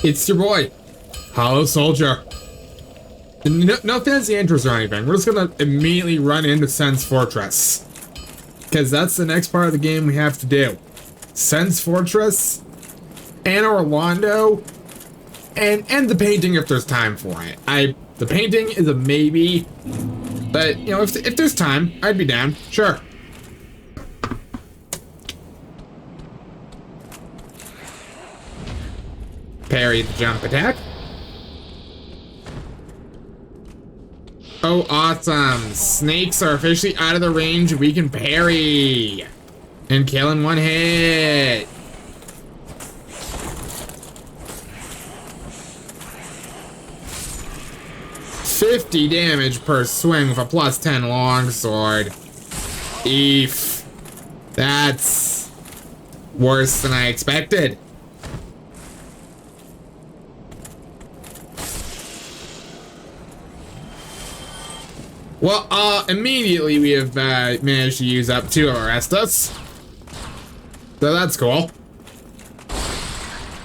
It's your boy, Hollow Soldier. No fancy intros or anything. We're just gonna immediately run into Sens Fortress, because that's the next part of the game we have to do. Sens Fortress, Anor, Londo, and the painting if there's time for it. The painting is a maybe, but you know, if there's time, I'd be down. Sure. Parry the jump attack. Oh, awesome. Snakes are officially out of the range we can parry and kill in one hit. $50 damage per swing with a +10 longsword. Eef. That's worse than I expected. Well, immediately we have managed to use up 2 of our Estus. So that's cool.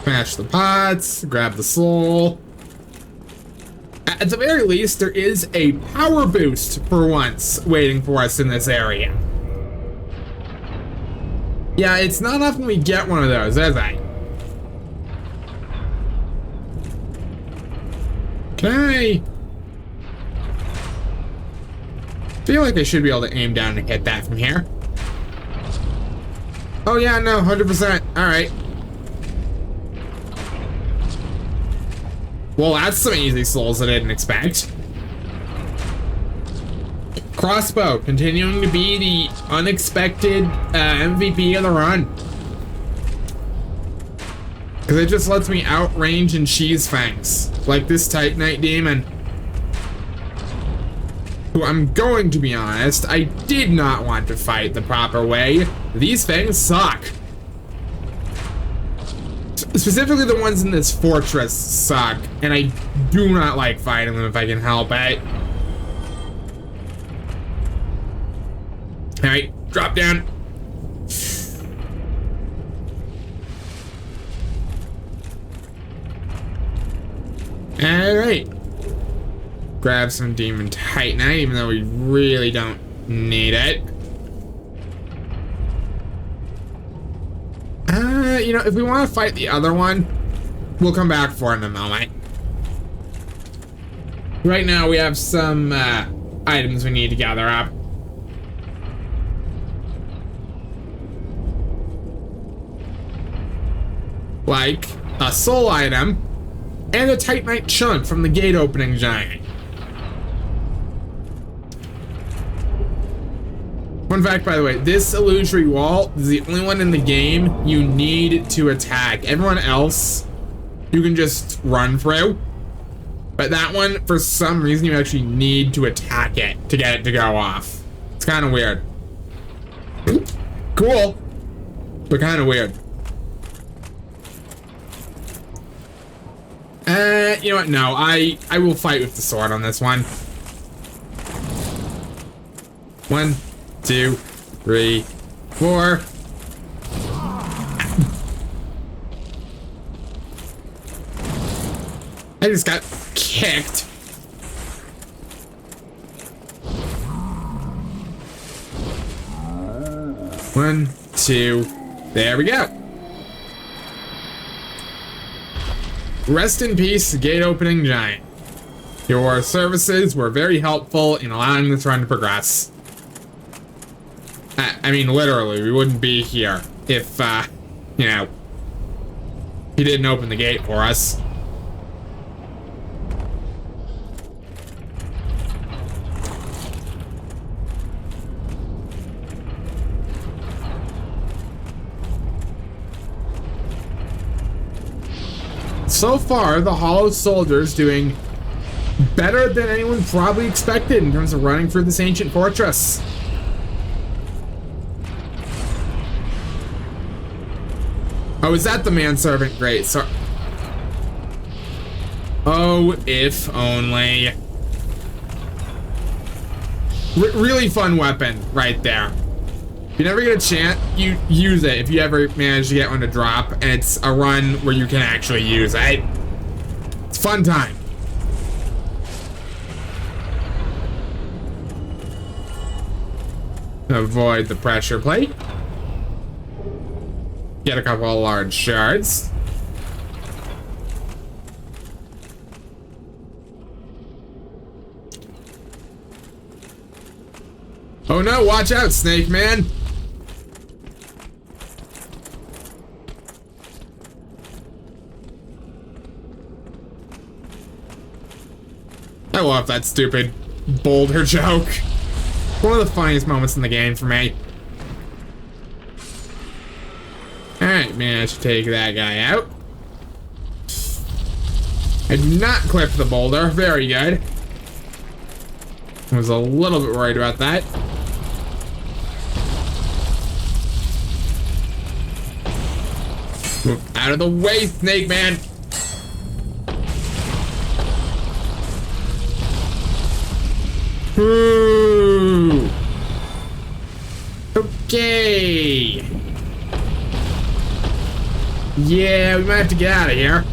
Smash the pots, grab the soul. At the very least, there is a power boost for once waiting for us in this area. Yeah, it's not often we get one of those, is it? Can I feel like I should be able to aim down and hit that from here? Oh yeah, no, 100%. Alright. Well, that's some easy souls I didn't expect. Crossbow, continuing to be the unexpected MVP of the run. Because it just lets me outrange and cheese fangs. Like this Titanite demon. Who, I'm going to be honest, I did not want to fight the proper way. These fangs suck. Specifically the ones in this fortress suck, and I do not like fighting them if I can help it. Alright, drop down. Alright. Grab some Demon Titanite, even though we really don't need it. You know, if we want to fight the other one, we'll come back for it in a moment. Right now, we have some items we need to gather up. Like a soul item and a Titanite chunk from the gate opening giant. Fun fact, by the way, this illusory wall is the only one in the game you need to attack. Everyone else, you can just run through. But that one, for some reason, you actually need to attack it to get it to go off. It's kind of weird. Cool, but kind of weird. You know what? No, I will fight with the sword on this one. 1, 2, 3, 4. I just got kicked. 1, 2. There we go. Rest in peace, gate opening giant. Your services were very helpful in allowing this run to progress. I mean, literally, we wouldn't be here if, you know, he didn't open the gate for us. So far, the Hollow Soldier's doing better than anyone probably expected in terms of running through this ancient fortress. Oh, is that the manservant? Great. So, oh, if only. Really fun weapon right there. If you never get a chance, you use it if you ever manage to get one to drop, and it's a run where you can actually use it. It's fun time. Avoid the pressure plate. Get a couple of large shards. Oh no, watch out, Snake Man. I love that stupid boulder joke. One of the funniest moments in the game for me. Alright, managed to take that guy out. I did not clip the boulder. Very good. I was a little bit worried about that. Move out of the way, Snake Man. Ooh. Okay. Yeah, we might have to get out of here.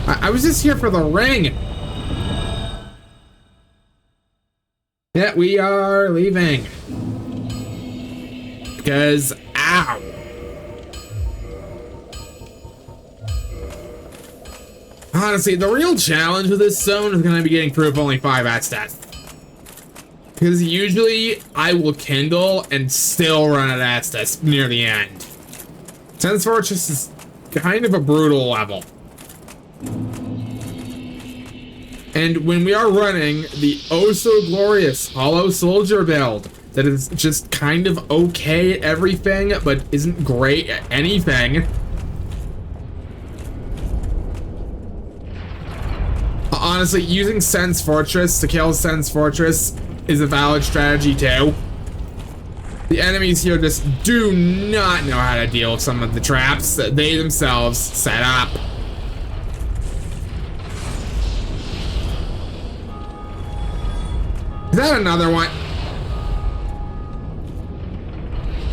I was just here for the ring. Yeah, we are leaving. Because, ow. Honestly, the real challenge with this zone is going to be getting through with only 5 stats. Because usually I will kindle and still run at stats near the end. Sens Fortress is kind of a brutal level. And when we are running the oh so glorious Hollow Soldier build that is just kind of okay at everything but isn't great at anything, honestly, using Sens Fortress to kill Sens Fortress is a valid strategy too. The enemies here just do not know how to deal with some of the traps that they themselves set up. Is that another one?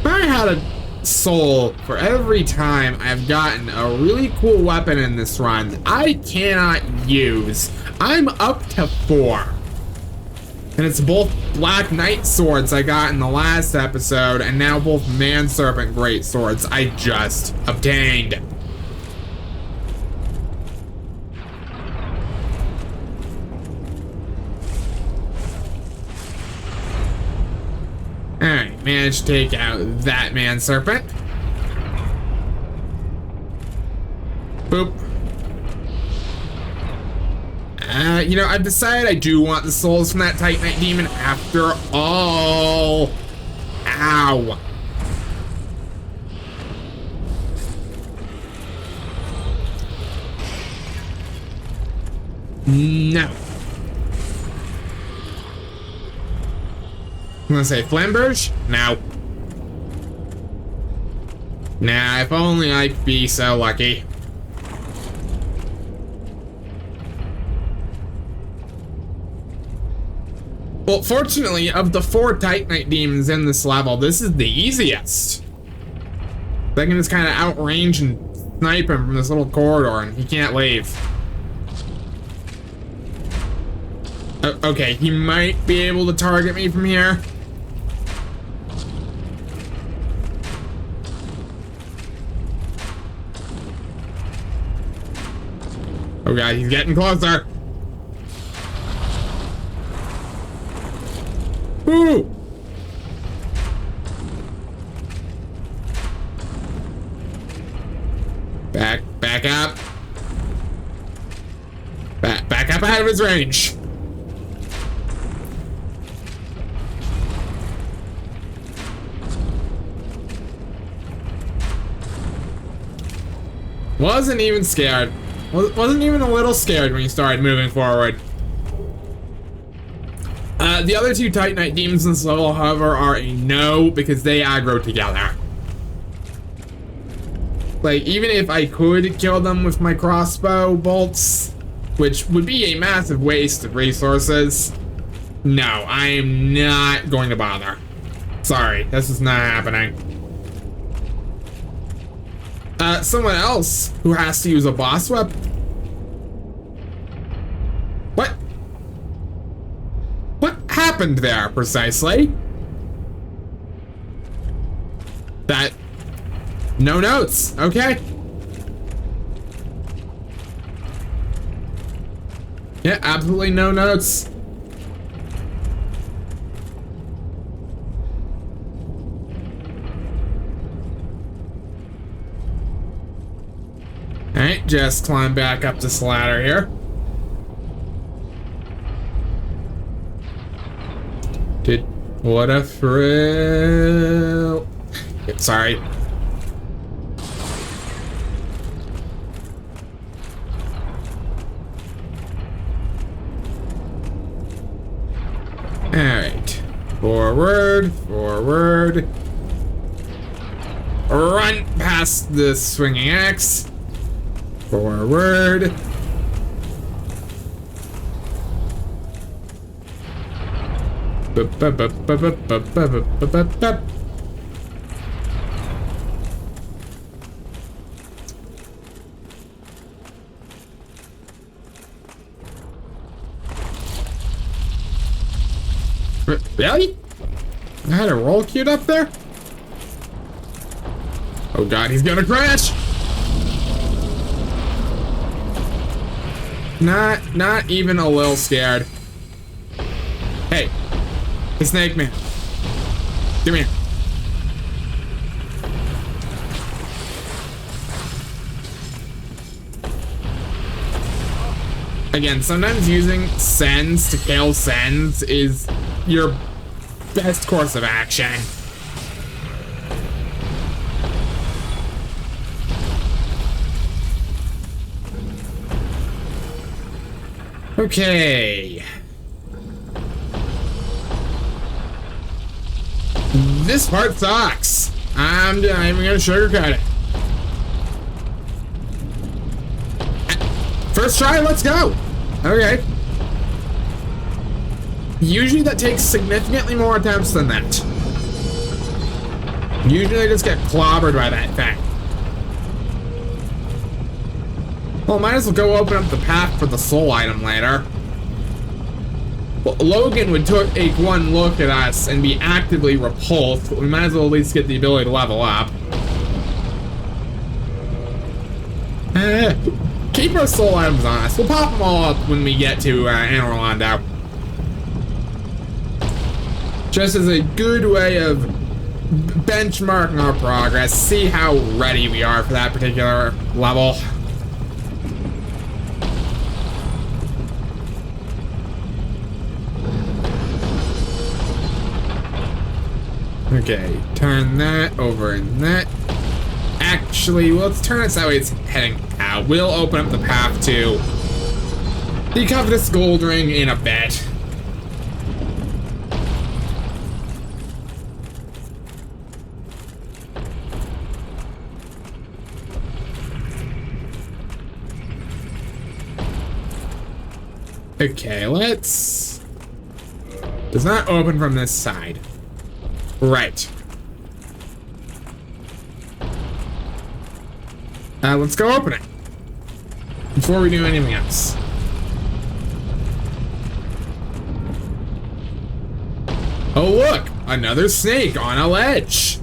I had a soul for every time I've gotten a really cool weapon in this run that I cannot use. I'm up to 4. And it's both Black Knight swords I got in the last episode, and now both Man Serpent Great Swords I just obtained. Alright, managed to take out that Man Serpent. Boop. You know, I've decided I do want the souls from that Titanite demon after all. Ow. No. I'm gonna say Flamberge? No. Nah, if only I'd be so lucky. Well, fortunately, of the 4 Titanite demons in this level, this is the easiest. I can just kind of outrange and snipe him from this little corridor, and he can't leave. Okay, he might be able to target me from here. Oh god, he's getting closer. Ooh. Back up. Back up out of his range. Wasn't even scared. Wasn't even a little scared when you started moving forward. The other 2 Titanite demons in this level, however, are a no because they aggro together. Like, even if I could kill them with my crossbow bolts, which would be a massive waste of resources, no, I am not going to bother. Sorry, this is not happening. Someone else who has to use a boss weapon. What happened there, precisely? That... No notes, okay. Yeah, absolutely no notes. Alright, just climb back up this ladder here. What a thrill. Sorry. Alright. Forward, forward. Run past the swinging axe. Forward. Really? I had a roll queued up there? Oh god, he's gonna crash! Not even a little scared. Hey. Hey, Snake Man. Come here. Again, sometimes using Sens to kill Sens is your best course of action. Okay. This part sucks. I'm not even gonna sugarcoat it. First try, let's go. Okay. Usually that takes significantly more attempts than that. Usually I just get clobbered by that thing. Well, might as well go open up the path for the soul item later. Well, Logan would take one look at us and be actively repulsed, but we might as well at least get the ability to level up. Keep our soul items on us. We'll pop them all up when we get to Anor Londo. Just as a good way of benchmarking our progress, see how ready we are for that particular level. Okay, turn that over and that. Actually, well, let's turn it so it's heading out. We'll open up the path to the covetous gold ring in a bit. Okay, let's... Does not open from this side. Right. Let's go open it before we do anything else. Oh look, another snake on a ledge.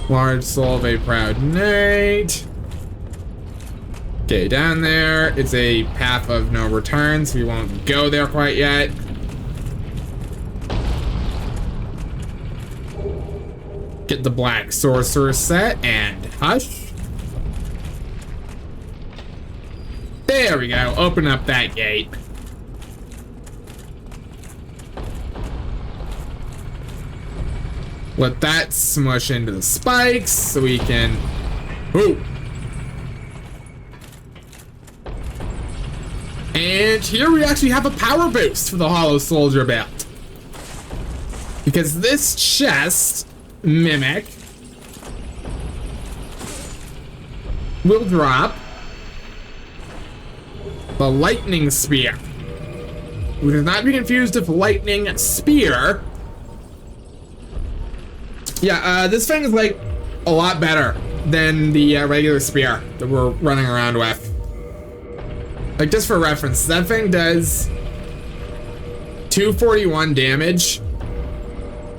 Large soul of a proud knight. Okay, down there, it's a path of no return, so we won't go there quite yet. Get the black sorcerer set and hush. There we go, open up that gate. Let that smush into the spikes so we can... Ooh! And here we actually have a power boost for the Hollow Soldier belt. Because this chest, Mimic, will drop the Lightning Spear. We do not be confused with Lightning Spear Yeah, this thing is like a lot better than the regular spear that we're running around with. Like, just for reference, that thing does 241 damage.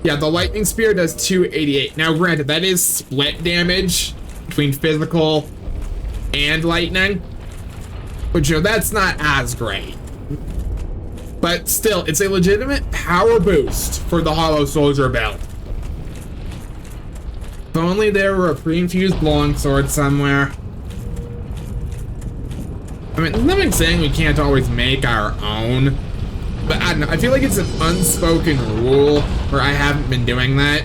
Yeah, the lightning spear does 288. Now, granted, that is split damage between physical and lightning, but you know, that's not as great. But still, it's a legitimate power boost for the Hollow Soldier build. If only there were a pre-infused longsword somewhere. I mean, there's nothing saying we can't always make our own, but I don't know, I feel like it's an unspoken rule where I haven't been doing that.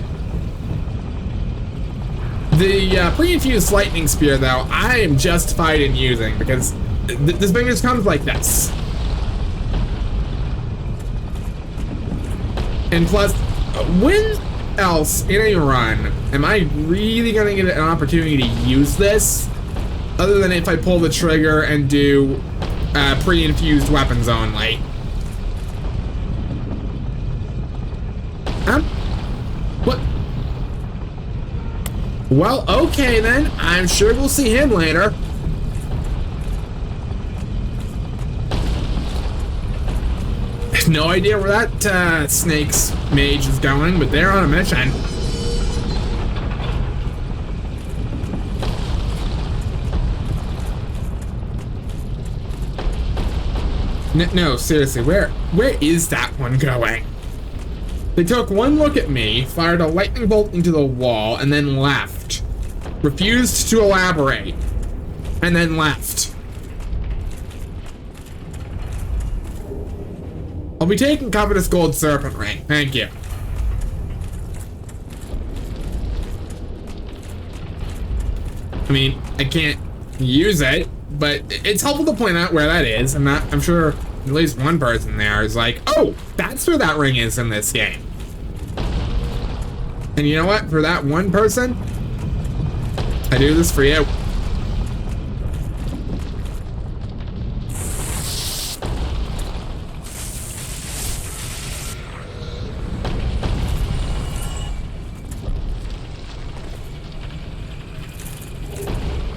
The pre-infused lightning spear, though, I am justified in using because this thing just comes like this. And plus, when else in a run am I really gonna get an opportunity to use this other than if I pull the trigger and do pre-infused weapons only? What? Well, okay then. I'm sure we'll see him later. No idea where that snake's mage is going, but they're on a mission. No, seriously, where is that one going? They took one look at me, fired a lightning bolt into the wall, and then left. Refused to elaborate, and then left. I'll be taking Covetous Gold Serpent Ring, thank you. I mean, I can't use it, but it's helpful to point out where that is. I'm sure at least one person there is like, oh, that's where that ring is in this game. And you know what? For that one person, I do this for you.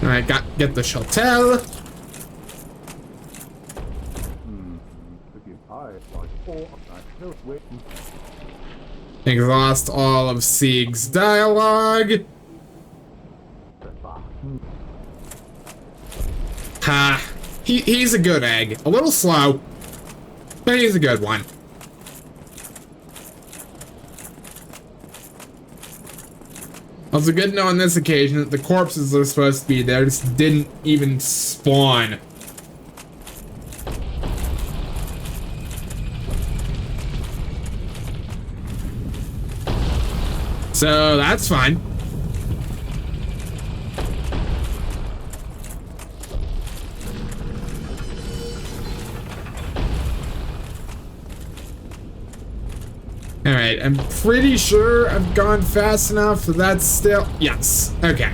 Alright, get the Chaltel. Exhaust all of Sieg's dialogue. Ha! He's a good egg. A little slow, but he's a good one. Also good to know on this occasion that the corpses that are supposed to be there just didn't even spawn. So that's fine. Alright, I'm pretty sure I've gone fast enough, so that's still... Yes, okay.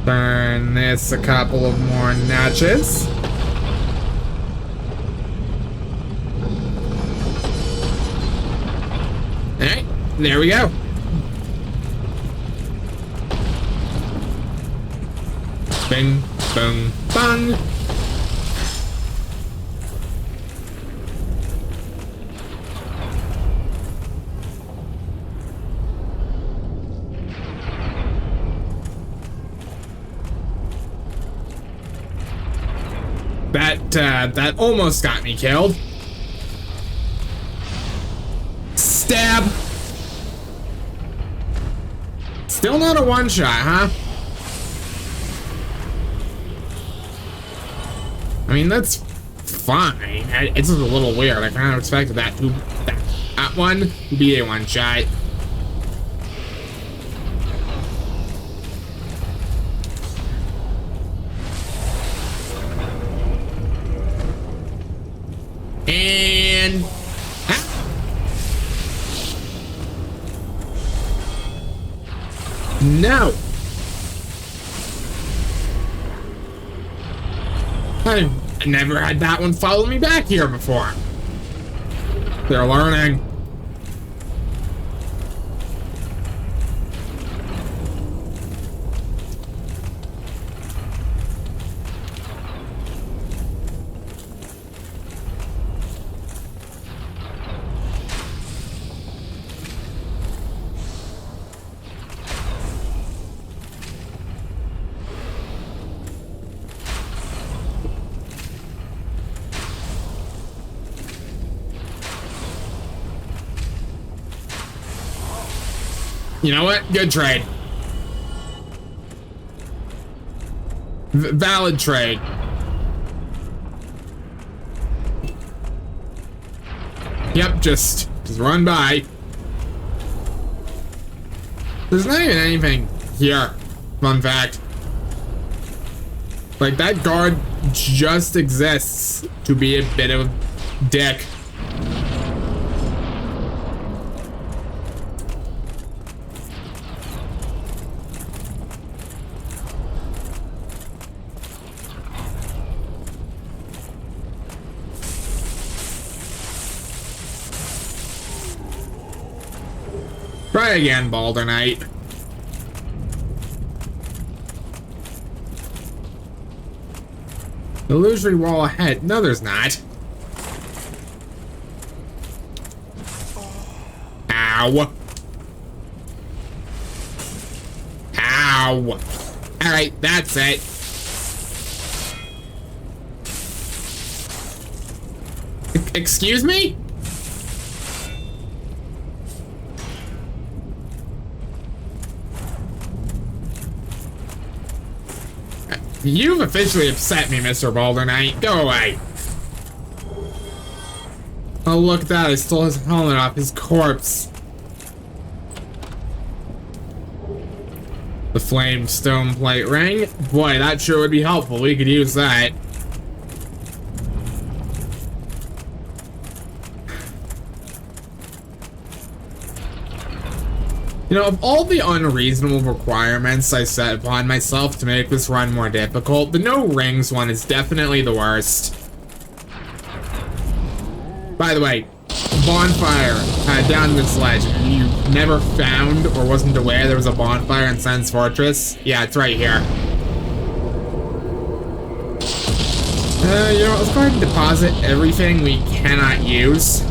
Burn this a couple of more notches. Alright, there we go. Bing. Boom, bang. That almost got me killed. Stab. Still not a one-shot, huh? I mean, that's fine. It's just a little weird. I kind of expected that one to be a one-shot. And... No! I never had that one follow me back here before. They're learning. You know what? Good trade. Valid trade. Yep, just run by. There's not even anything here. Fun fact. Like, that guard just exists to be a bit of a dick. Try again, Balder Knight. Illusory wall ahead. No, there's not. Ow. Ow. Alright, that's it. Excuse me? You've officially upset me, Mr. Balder Knight. Go away. Oh, look at that. I stole his helmet off his corpse. The flame stone plate ring. Boy, that sure would be helpful. We could use that. You know, of all the unreasonable requirements I set upon myself to make this run more difficult, the no rings one is definitely the worst. By the way, bonfire down this ledge. You never found or wasn't aware there was a bonfire in Sens Fortress? Yeah, it's right here. You know, let's go ahead and deposit everything we cannot use.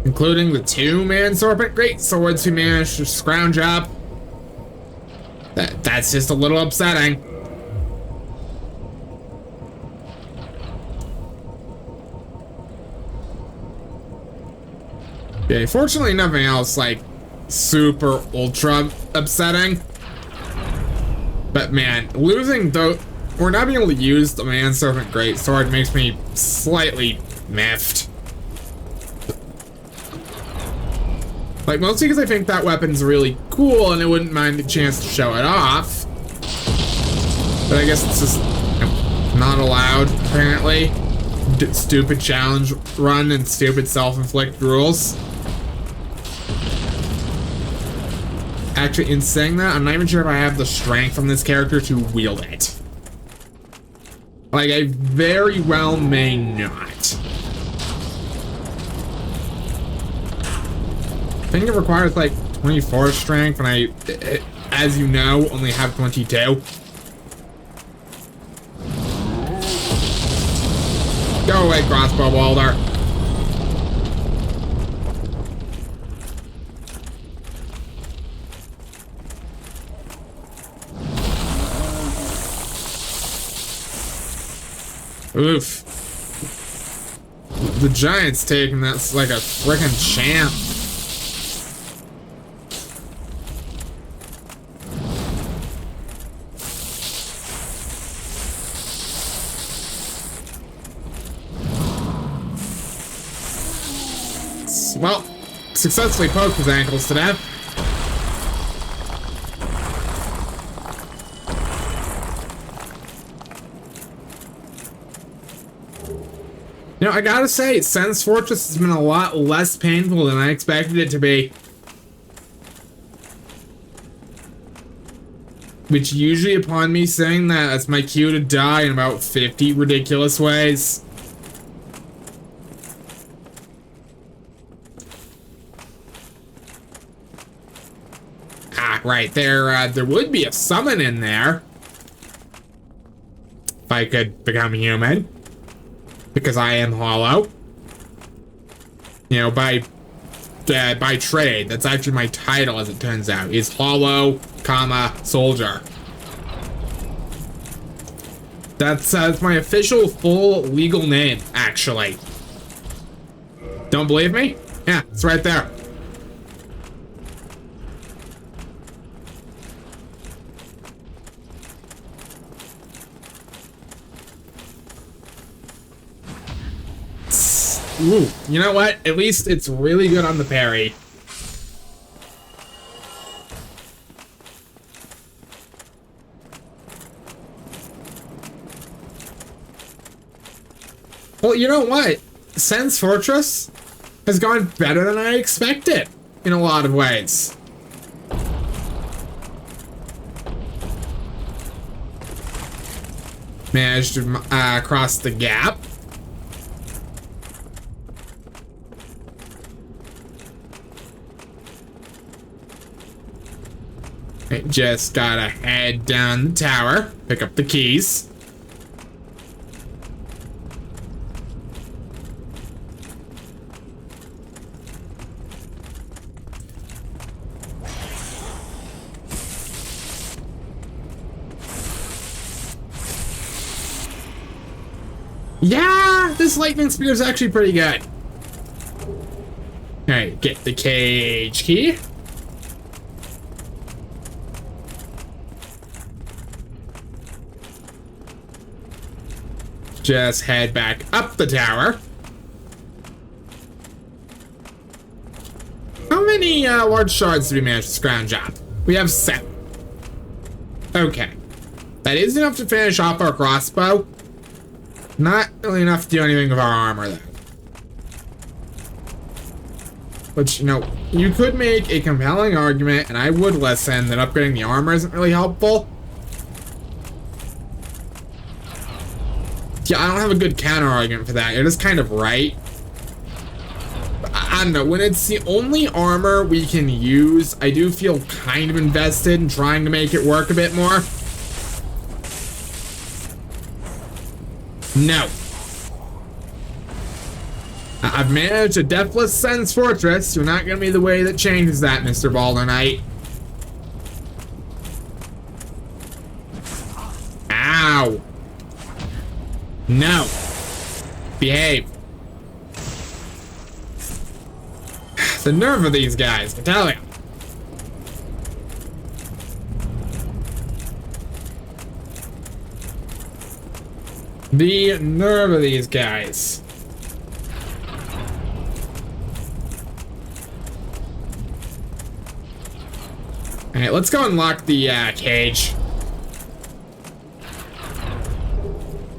Including the 2-man Serpent Great Swords we managed to scrounge up. That's just a little upsetting. Okay, fortunately nothing else like super ultra upsetting. But man, losing though, or not being able to use the Man Serpent Great Sword makes me slightly miffed. Like, mostly because I think that weapon's really cool and I wouldn't mind the chance to show it off. But I guess it's just not allowed, apparently. Stupid challenge run and stupid self-inflicted rules. Actually, in saying that, I'm not even sure if I have the strength on this character to wield it. Like, I very well may not. I think it requires like 24 strength, and I, as you know, only have 22. Go away, crossbow welder. Oof. The giant's taking this like a frickin' champ. Well, successfully poked his ankles to death. You know, I gotta say, Sens Fortress has been a lot less painful than I expected it to be. Which usually upon me saying that, that's my cue to die in about 50 ridiculous ways. Ah, right, there would be a summon in there. If I could become human. Because I am hollow. You know, by trade, that's actually my title as it turns out, is hollow, comma, soldier. That's my official full legal name, actually. Don't believe me? Yeah, it's right there. Ooh, you know what? At least it's really good on the parry. Well, you know what? Sens Fortress has gone better than I expected in a lot of ways. Managed to cross the gap. Just gotta head down the tower, pick up the keys. Yeah, this lightning spear is actually pretty good. Alright, get the cage key. Just head back up the tower. How many large shards did we manage to scrounge up? We have 7. Okay. That is enough to finish off our crossbow. Not really enough to do anything with our armor, though. Which, you know, you could make a compelling argument, and I would listen, that upgrading the armor isn't really helpful. Yeah, I don't have a good counter argument for that. You're just kind of right. I don't know, when it's the only armor we can use, I do feel kind of invested in trying to make it work a bit more. No. I've managed a deathless Sens Fortress. You're not going to be the way that changes that, Mr. Balder Knight. Ow. No. Behave. The nerve of these guys, I tell you. The nerve of these guys. Alright, let's go unlock the cage.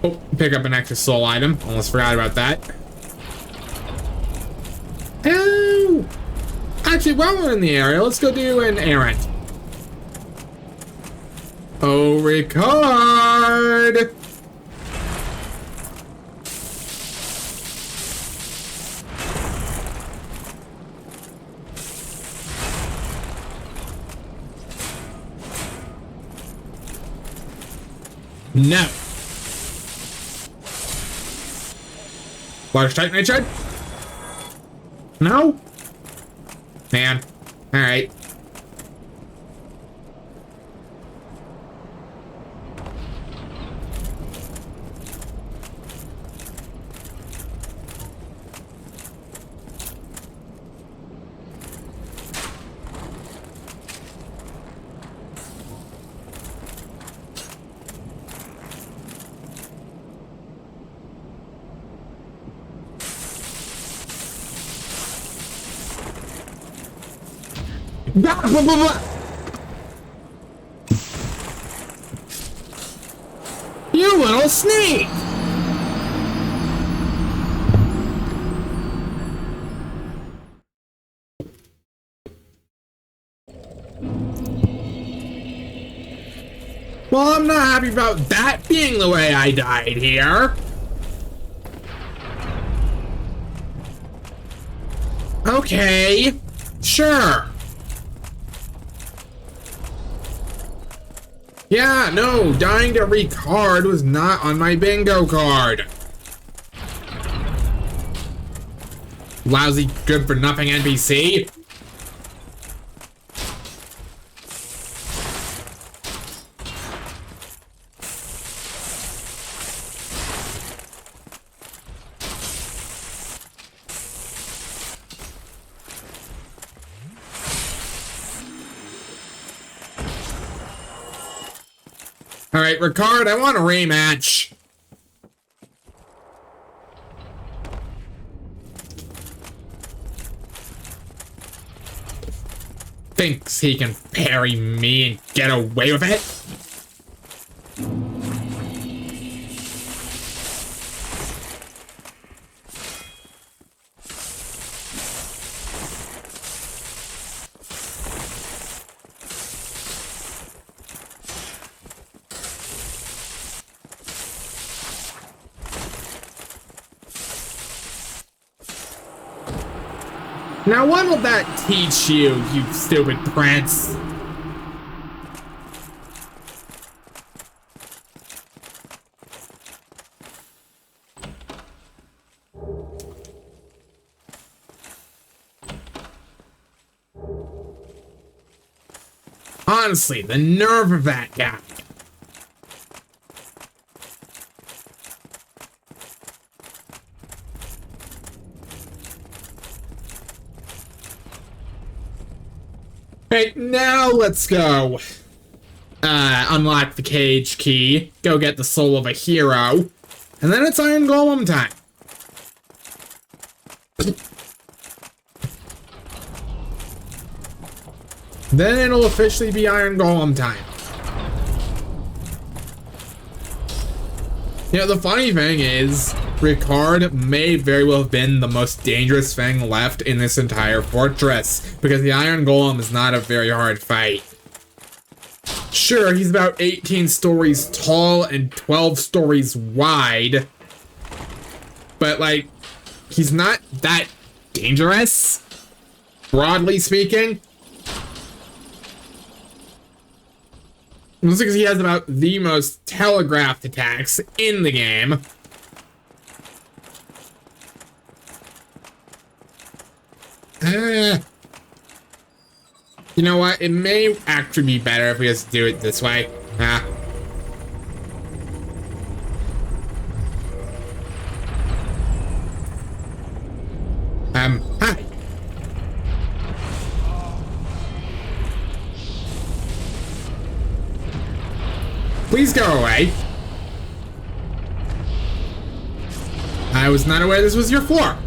Oh, pick up an extra soul item. Almost forgot about that. Oh! Actually, while we're in the area, let's go do an errand. Oh, record! No. Large Titanite? No? Man. Alright. You little sneak! Well, I'm not happy about that being the way I died here. Okay, sure. Yeah, no, dying to every card was not on my bingo card. Lousy, good-for-nothing NPC. All right, Ricard, I want a rematch. Thinks he can parry me and get away with it? Now what will that teach you, you stupid prince? Honestly, the nerve of that guy. Right, now let's go. Unlock the cage key, go get the soul of a hero, and then it's Iron Golem time. Then it'll officially be Iron Golem time. You know, the funny thing is, Ricard may very well have been the most dangerous thing left in this entire fortress, because the Iron Golem is not a very hard fight. Sure, he's about 18 stories tall and 12 stories wide, but, like, he's not that dangerous, broadly speaking. Looks like he has about the most telegraphed attacks in the game. You know what? It may actually be better if we just do it this way. Hi. Please go away. I was not aware this was your floor.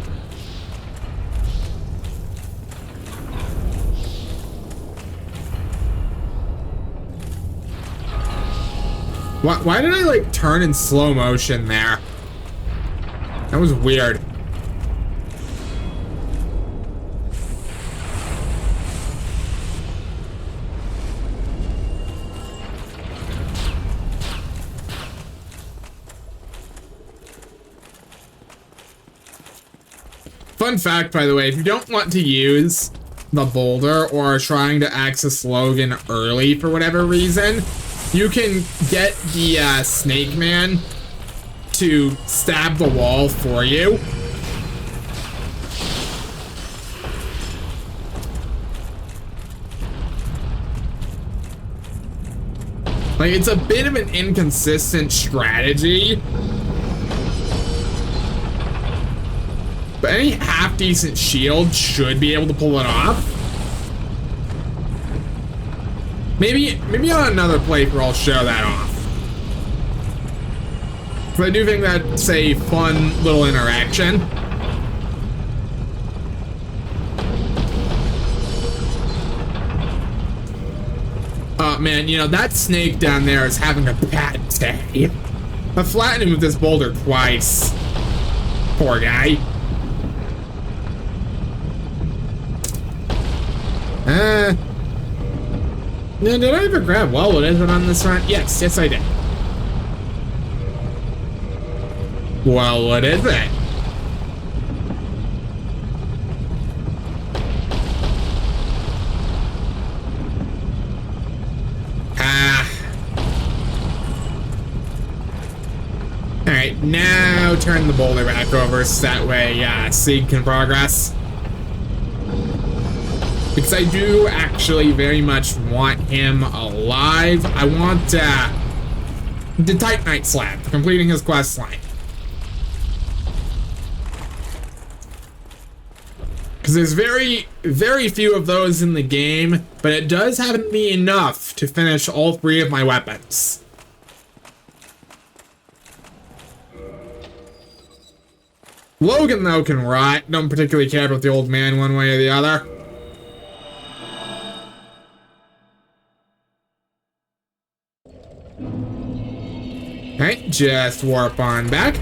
Why did I, like, turn in slow motion there? That was weird. Fun fact, by the way, if you don't want to use the boulder or are trying to access Logan early for whatever reason, you can get the Snake Man to stab the wall for you. Like, it's a bit of an inconsistent strategy, but any half-decent shield should be able to pull it off. Maybe on another playthrough I'll show that off. But I do think that's a fun little interaction. Oh man, you know, that snake down there is having a bad day. I flattened him with this boulder twice. Poor guy. Now, did I ever grab what is it on this front? Yes, I did. Well, what is it? Alright, now turn the boulder back over so that way Sig can progress. Because I do actually very much want him alive. I want the Titanite slab for completing his quest line. Because there's very few of those in the game, but it does happen to be enough to finish all 3 of my weapons. Logan, though, can rot. Don't particularly care about the old man one way or the other. Alright, just warp on back.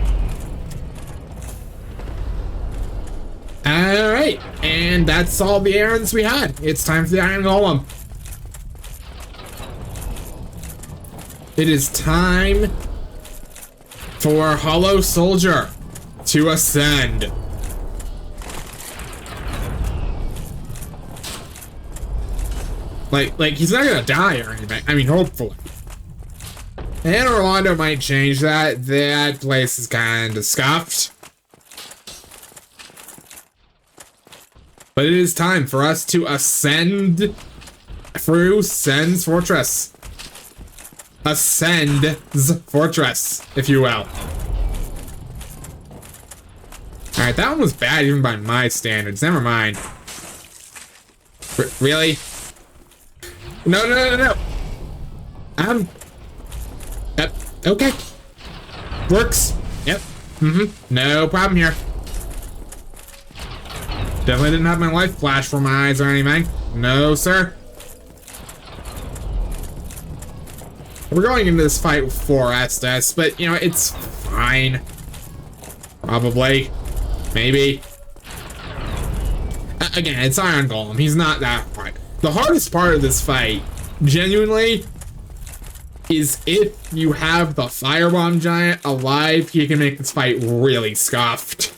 Alright, and that's all the errands we had. It's time for the Iron Golem. It is time for Hollow Soldier to ascend. Like he's not gonna die or anything. I mean, hopefully. And Londo might change that. That place is kind of scuffed. But it is time for us to ascend through Sens Fortress. Ascend's Fortress, if you will. Alright, that one was bad even by my standards. Never mind. Really? No. Yep, okay. Works. Yep. No problem here. Definitely didn't have my life flash from my eyes or anything. No, sir. We're going into this fight with 4 Estes, but, you know, it's fine. Probably. Maybe. Again, it's Iron Golem. He's not that hard. The hardest part of this fight, genuinely, is if you have the Firebomb Giant alive, he can make this fight really scuffed.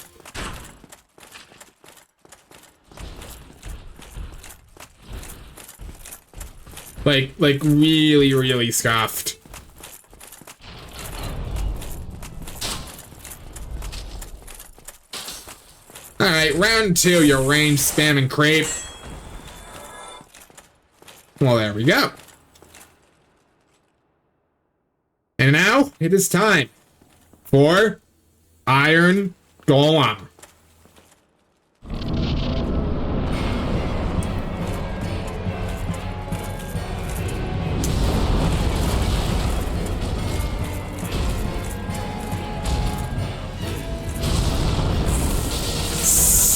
Like really scuffed. Alright, round 2, your range spamming creep. Well, there we go. And now, it is time for Iron Golem.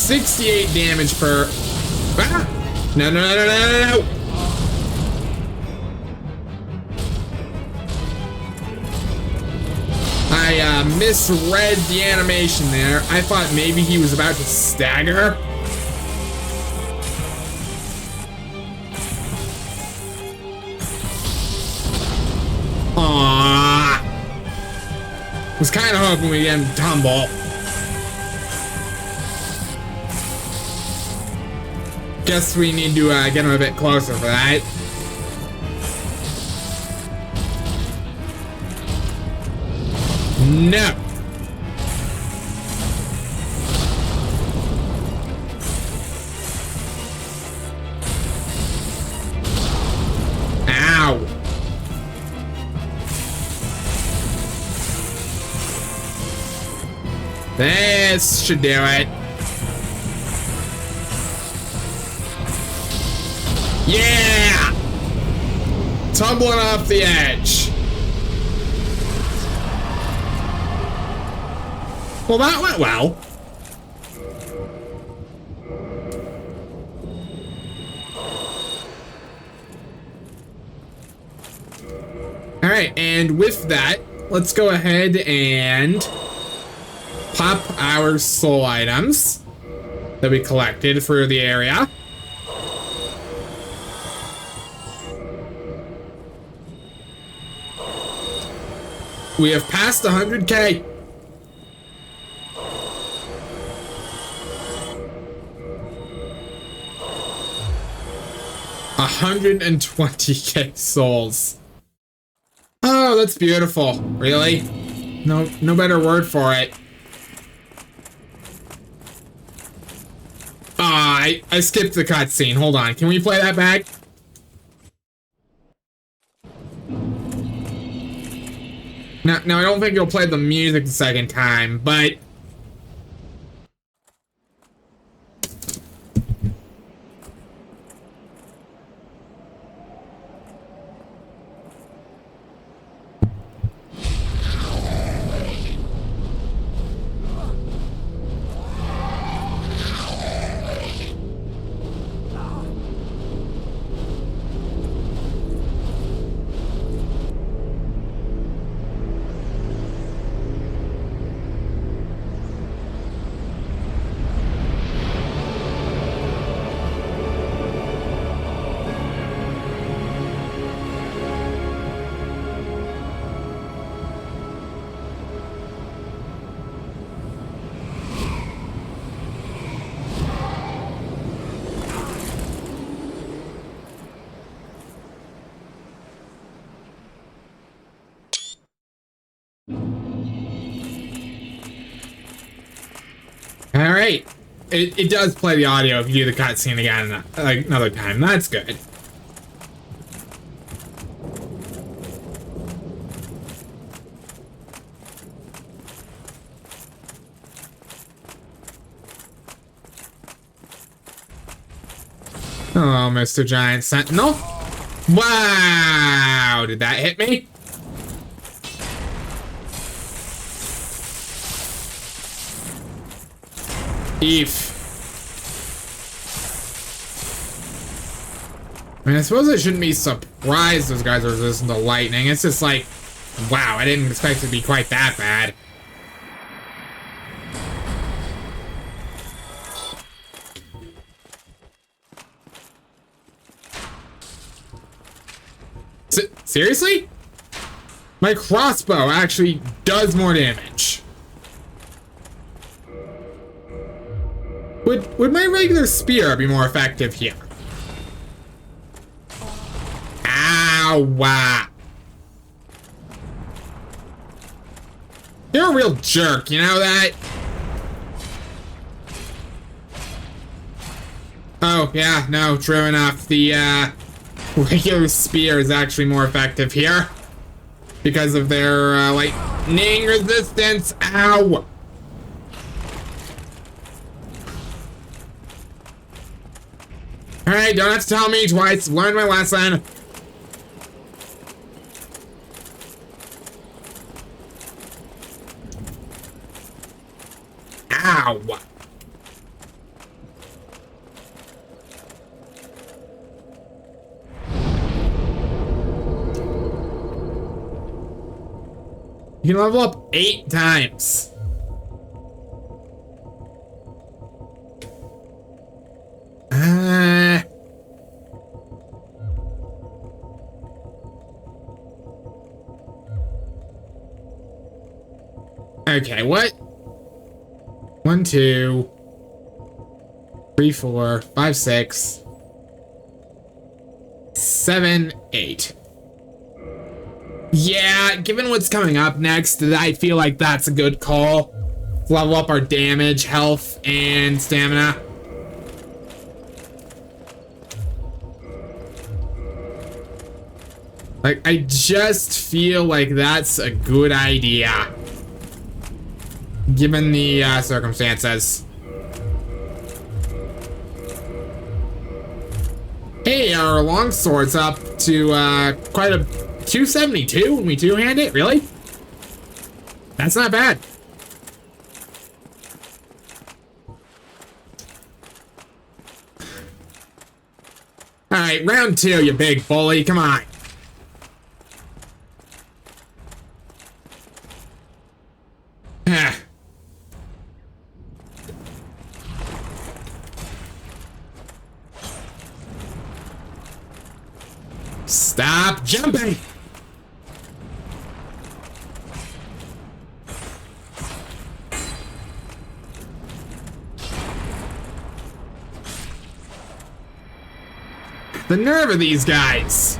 $68 damage per... Ah! No. I misread the animation there. I thought maybe he was about to stagger. Aww. Was kind of hoping we'd get him to tumble. Guess we need to get him a bit closer for that. No. Ow. This should do it. Yeah! Tumbling off the edge. Well, that went well. Alright, and with that, let's go ahead and pop our soul items that we collected through the area. We have passed 100K. $120K souls. Oh, that's beautiful. Really? No better word for it. Ah, I skipped the cutscene. Hold on. Can we play that back? Now I don't think you'll play the music the second time, but all right. It does play the audio if you do the cutscene again another time. That's good. Oh, Mr. Giant Sentinel. Wow, did that hit me? Eef. I mean, I suppose I shouldn't be surprised those guys are resistant to lightning. It's just like, wow, I didn't expect it to be quite that bad. Seriously? My crossbow actually does more damage. Would my regular spear be more effective here? Ow! Wow. You're a real jerk, you know that? Oh, yeah, no, true enough. The, regular spear is actually more effective here. Because of their, lightning resistance. Ow! Alright, don't have to tell me twice. Learned my lesson. Ow! You can level up 8 times. Okay, what? 1, 2, 3, 4, 5, 6, 7, 8. Yeah, given what's coming up next, I feel like that's a good call. Level up our damage, health, and stamina. Like, I just feel like that's a good idea. Given the circumstances. Hey, our longsword's up to quite a 272 when we two-hand it. Really? That's not bad. All right, round 2, you big bully. Come on. Stop jumping! The nerve of these guys.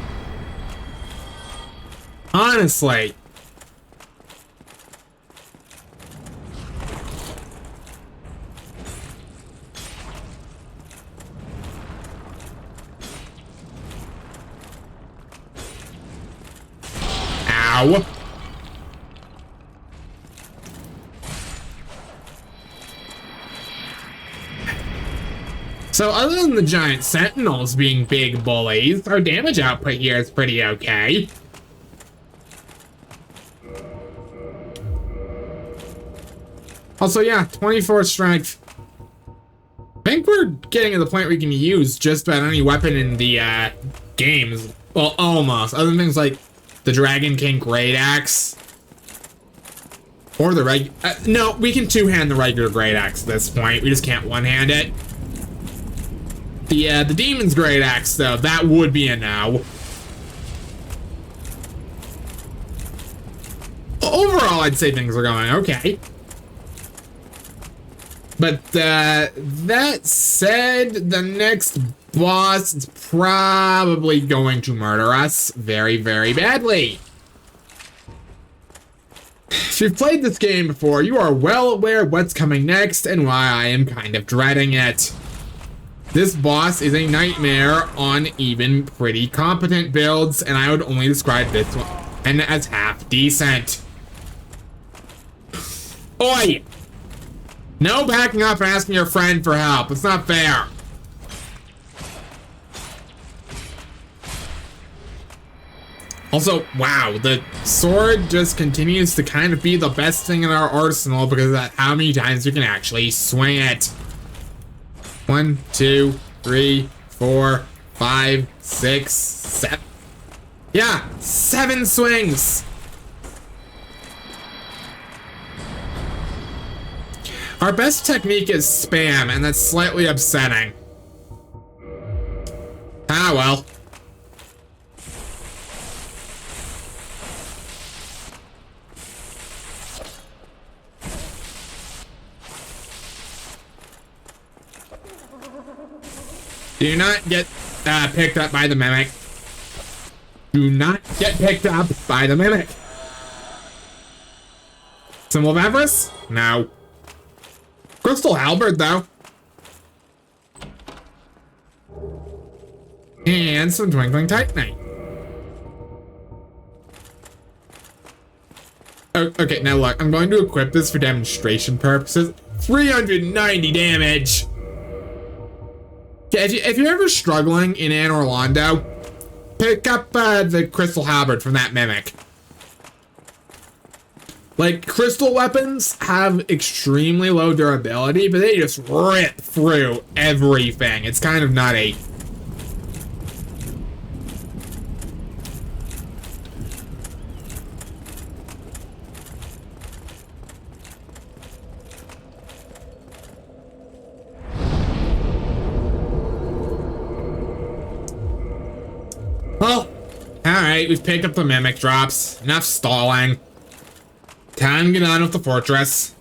Honestly. Ow. So other than the giant sentinels being big bullies, our damage output here is pretty okay. Also, yeah, 24 strength. I think we're getting to the point where we can use just about any weapon in the games. Well, almost. Other than things like the Dragon King Great Axe. Or the no, we can two-hand the regular Great Axe at this point. We just can't one-hand it. The Demon's Great Axe, though, that would be a no. Overall, I'd say things are going okay. But that said, the next boss is probably going to murder us very, very badly. If you've played this game before, you are well aware of what's coming next and why I am kind of dreading it. This boss is a nightmare on even pretty competent builds, and I would only describe this one as half decent. Oi! No backing up and asking your friend for help. It's not fair. Also, wow, the sword just continues to kind of be the best thing in our arsenal because of how many times you can actually swing it. 1, 2, 3, 4, 5, 6, 7. Yeah, 7 swings. Our best technique is spam, and that's slightly upsetting. Ah, well. Do not get picked up by the mimic. Do not get picked up by the mimic. Symbol of Avarice? No. Crystal Halberd, though. And some Twinkling Titanite. Oh, okay, now look, I'm going to equip this for demonstration purposes. 390 damage! Okay, if you're ever struggling in Anor Londo, pick up the Crystal Halberd from that mimic. Like, crystal weapons have extremely low durability, but they just rip through everything. It's kind of nutty. Well, alright, we've picked up the mimic drops. Enough stalling. Time to get on with the fortress.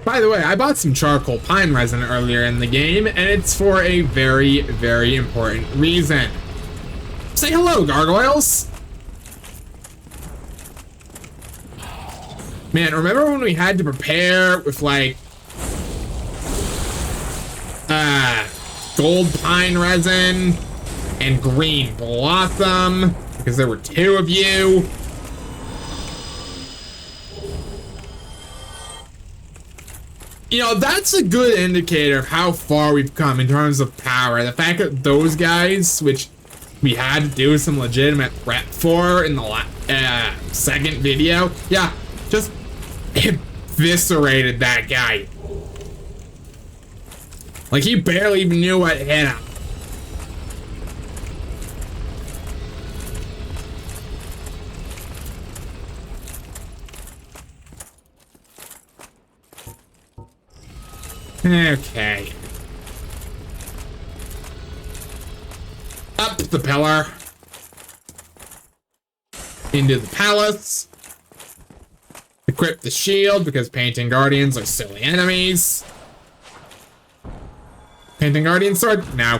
By the way, I bought some charcoal pine resin earlier in the game, and it's for a very, very important reason. Say hello, gargoyles! Man, remember when we had to prepare with, like, gold pine resin and green blossom, because there were 2 of you? You know, that's a good indicator of how far we've come in terms of power. The fact that those guys, which we had to do some legitimate prep for in the second video, yeah, just eviscerated that guy. Like, he barely even knew what hit him. Okay. Up the pillar. Into the palace. Equip the shield because painting guardians are silly enemies. Painting guardian sword? No.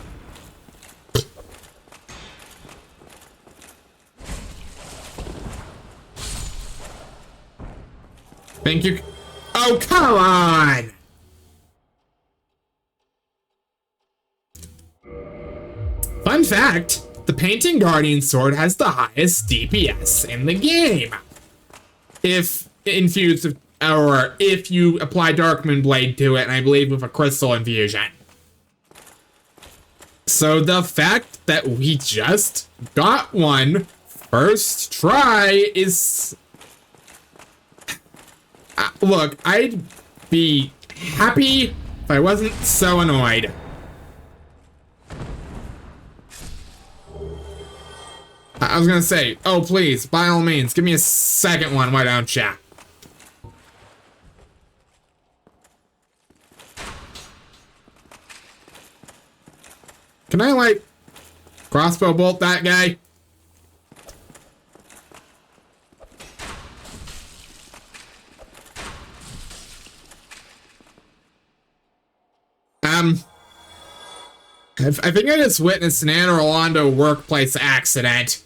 Thank you. Oh, come on! Fun fact, the Painting Guardian sword has the highest DPS in the game. If infused, or if you apply Darkmoon Blade to it, and I believe with a crystal infusion. So the fact that we just got one first try is... look, I'd be happy if I wasn't so annoyed. I was gonna say, oh please, by all means, give me a second one, why don't ya? Can I, like, crossbow bolt that guy? I think I just witnessed an Anor Londo workplace accident.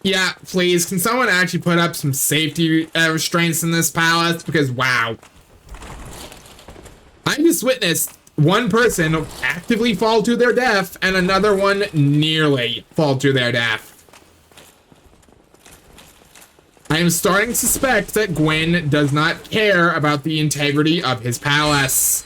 Yeah, please, can someone actually put up some safety restraints in this palace? Because, wow. I just witnessed one person actively fall to their death and another one nearly fall to their death. I am starting to suspect that Gwyn does not care about the integrity of his palace.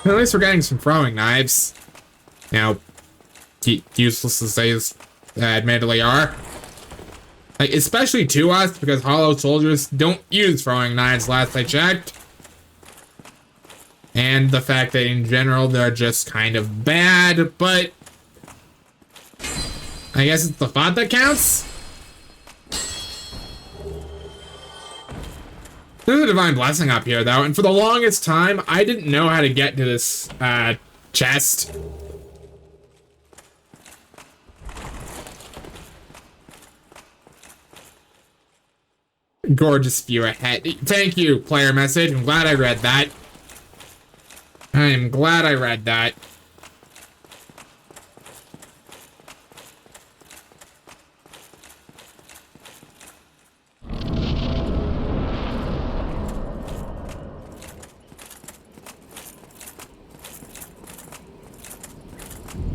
At least we're getting some throwing knives. You know, useless as they admittedly are. Like, especially to us, because Hollow Soldiers don't use throwing knives last I checked. And the fact that in general they're just kind of bad, but I guess it's the thought that counts? There's a Divine Blessing up here, though, and for the longest time, I didn't know how to get to this, chest. Gorgeous view ahead. Thank you, player message. I'm glad I read that. I am glad I read that.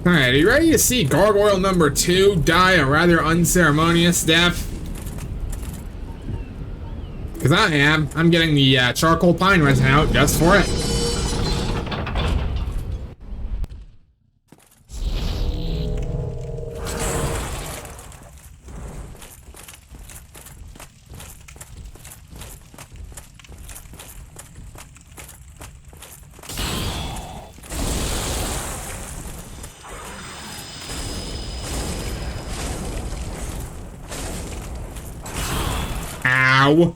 Alright, are you ready to see Gargoyle number 2 die a rather unceremonious death? Because I am. I'm getting the charcoal pine resin out just for it. Ow.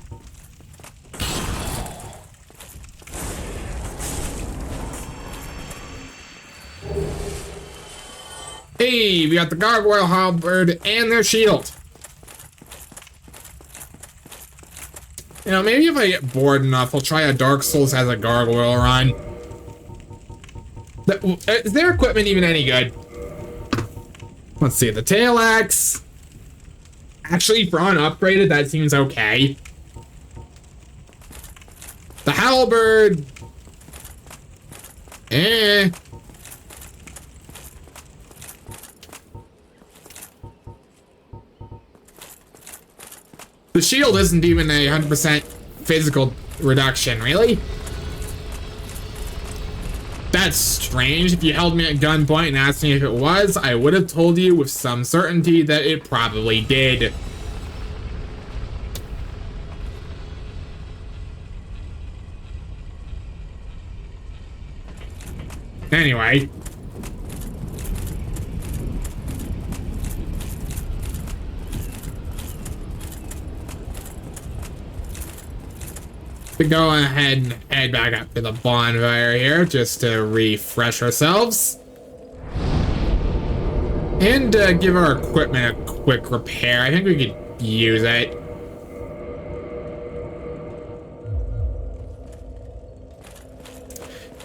Hey, we got the Gargoyle Halberd and their shield. You know, maybe if I get bored enough, I'll try a Dark Souls as a Gargoyle run. Is their equipment even any good? Let's see, the tail axe. Actually, for unupgraded, that seems okay. The halberd. Eh. The shield isn't even a 100% physical reduction, really? That's strange. If you held me at gunpoint and asked me if it was, I would have told you with some certainty that it probably did. Anyway. We go ahead and head back up to the bonfire here just to refresh ourselves. And give our equipment a quick repair. I think we could use it.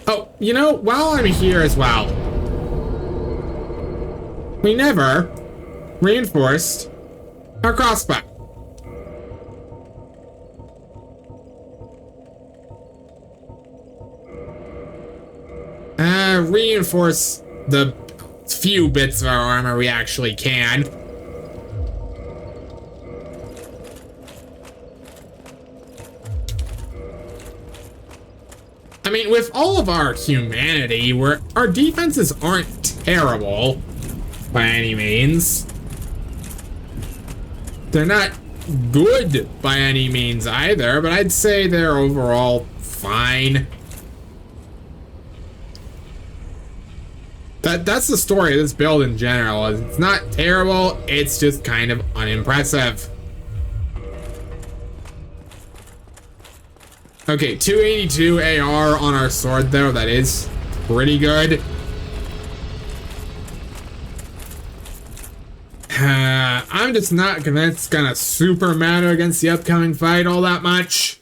Oh, you know, while I'm here as well, we never reinforced our crossbow. Reinforce the few bits of our armor we actually can. I mean, with all of our humanity, our defenses aren't terrible by any means. They're not good by any means either, but I'd say they're overall fine. That's the story of this build in general. It's not terrible, it's just kind of unimpressive. Okay, 282 AR on our sword though, that is pretty good. I'm just not convinced it's gonna super matter against the upcoming fight all that much.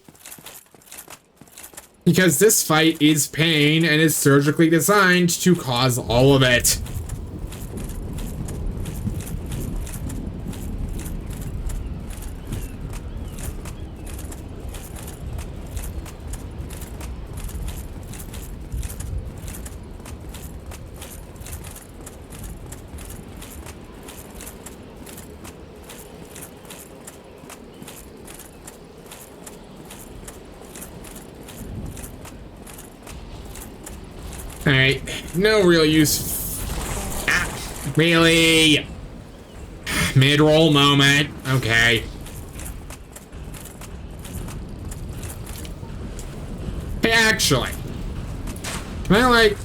Because this fight is pain and is surgically designed to cause all of it. Alright, no real use. Really? Mid-roll moment. Okay. Hey, actually. Can I, like...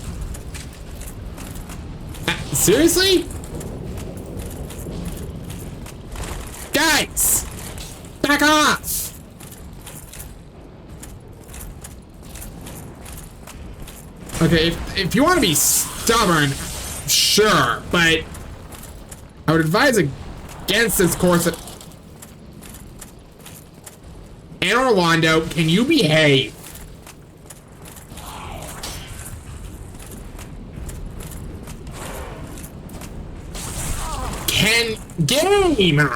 seriously? Guys! Back off! Okay, if you want to be stubborn, sure, but I would advise against this course. Anor Londo, can you behave? Game!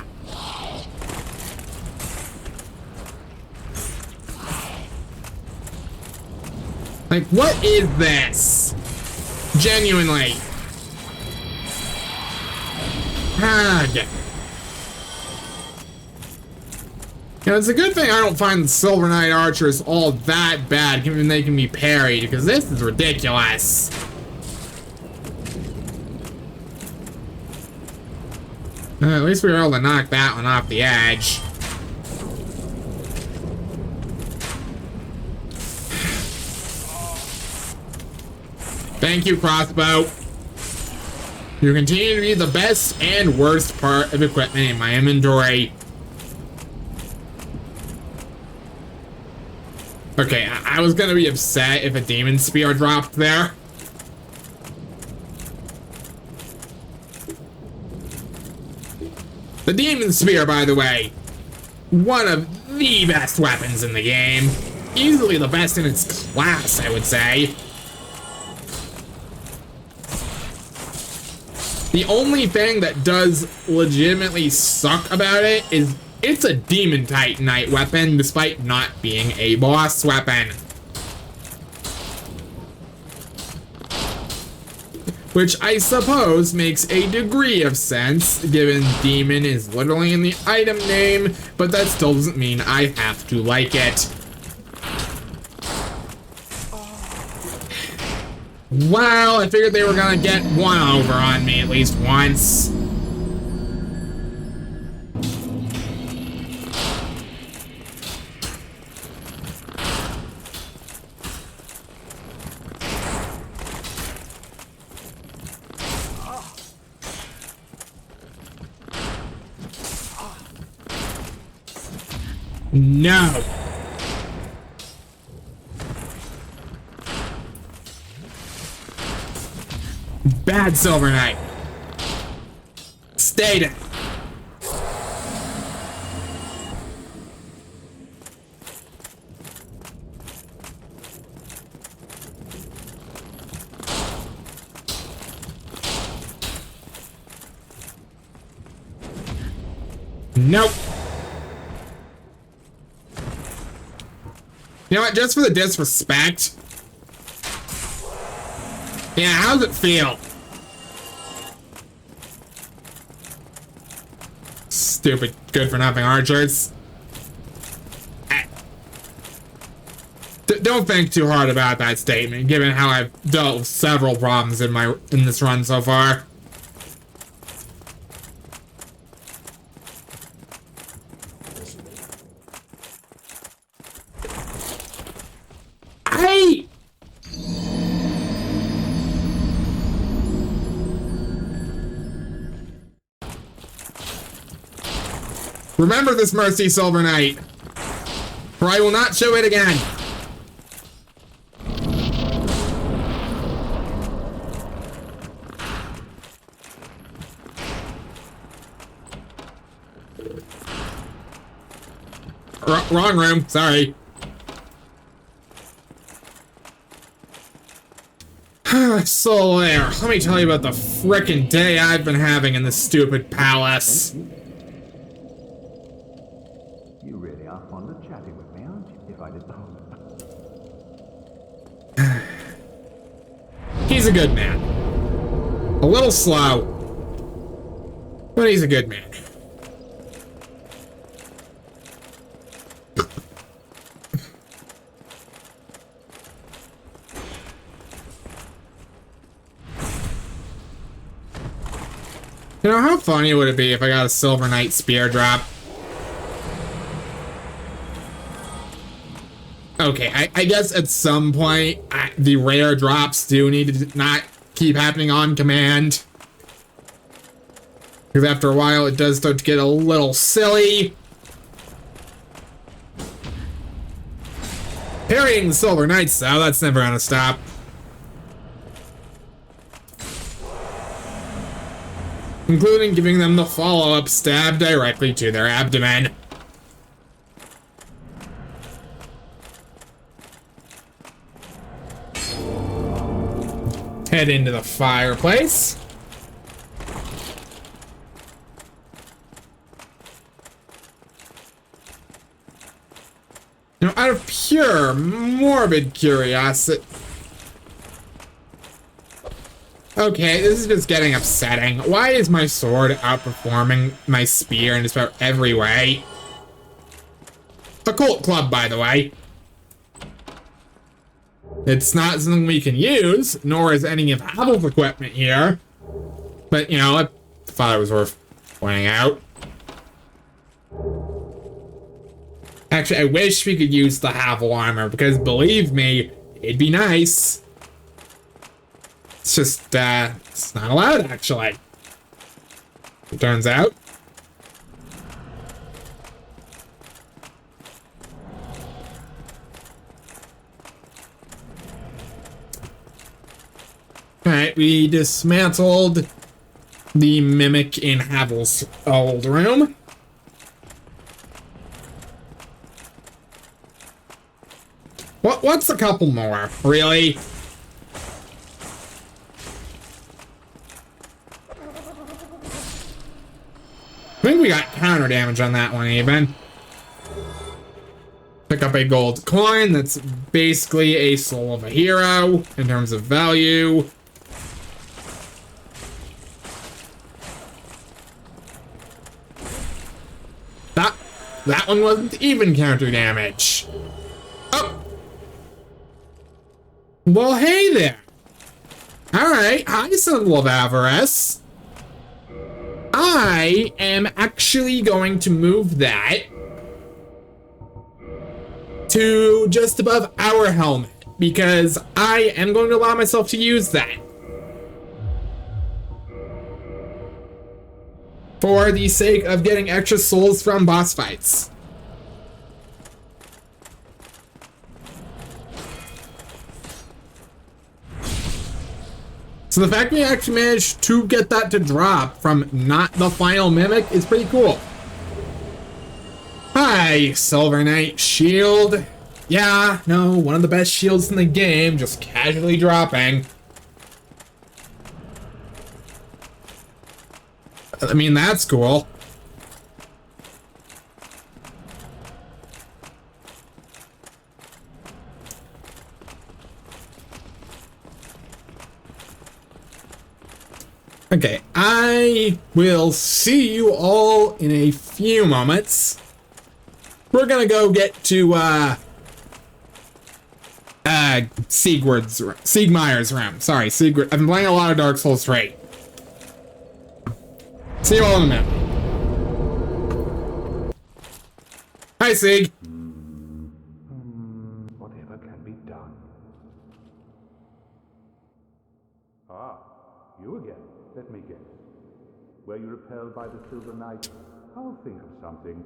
Like, what is this? Genuinely. God. You know, it's a good thing I don't find the Silver Knight archers all that bad, given they can be parried, because this is ridiculous. At least we were able to knock that one off the edge. Thank you, crossbow. You continue to be the best and worst part of equipment in my inventory. Okay, I was gonna be upset if a demon spear dropped there. The demon spear, by the way, one of the best weapons in the game. Easily the best in its class, I would say. The only thing that does legitimately suck about it is it's a demon titanite weapon despite not being a boss weapon. Which I suppose makes a degree of sense, given demon is literally in the item name, but that still doesn't mean I have to like it. Well, I figured they were gonna get one over on me at least once. No. Bad Silver Knight. Stay down. Nope. You know what? Just for the disrespect. Yeah, how's it feel? Stupid, good for nothing archers. Don't think too hard about that statement, given how I've dealt with several problems in this run so far. Remember this, Mercy Silver Knight, for I will not show it again. Wrong room, sorry. So there, let me tell you about the frickin' day I've been having in this stupid palace. You really are fond of chatting with me, aren't you? If I did the whole... He's a good man. A little slow, but he's a good man. You know, how funny would it be if I got a Silver Knight spear drop? Okay, I guess at some point, the rare drops do need to not keep happening on command. Because after a while, it does start to get a little silly. Parrying the Silver Knights, though, that's never gonna stop. Including giving them the follow-up stab directly to their abdomen. Head into the fireplace. You know, out of pure, morbid curiosity... Okay, this is just getting upsetting. Why is my sword outperforming my spear in just about every way? Occult club, by the way. It's not something we can use, nor is any of Havel's equipment here. But, you know, I thought it was worth pointing out. Actually, I wish we could use the Havel armor, because believe me, it'd be nice. It's just, it's not allowed, actually. It turns out. Alright, we dismantled the mimic in Havel's old room. What's a couple more? Really? I think we got counter damage on that one, even. Pick up a gold coin that's basically a soul of a hero in terms of value. That one wasn't even counter damage. Oh! Well, hey there! Alright, hi, symbol of avarice. I am actually going to move that to just above our helmet, because I am going to allow myself to use that for the sake of getting extra souls from boss fights. So the fact we actually managed to get that to drop from not the final mimic is pretty cool. Hi, Silver Knight shield. Yeah, no, one of the best shields in the game, just casually dropping. I mean, that's cool. Okay, I will see you all in a few moments. We're gonna go get to, Siegmeyer's room. Sorry, Sigurd. I've been playing a lot of Dark Souls 3. See you all in a minute. Hi, Sieg. Whatever can be done. Ah, you again. Let me guess. Were you repelled by the Silver Knight? I'll think of something.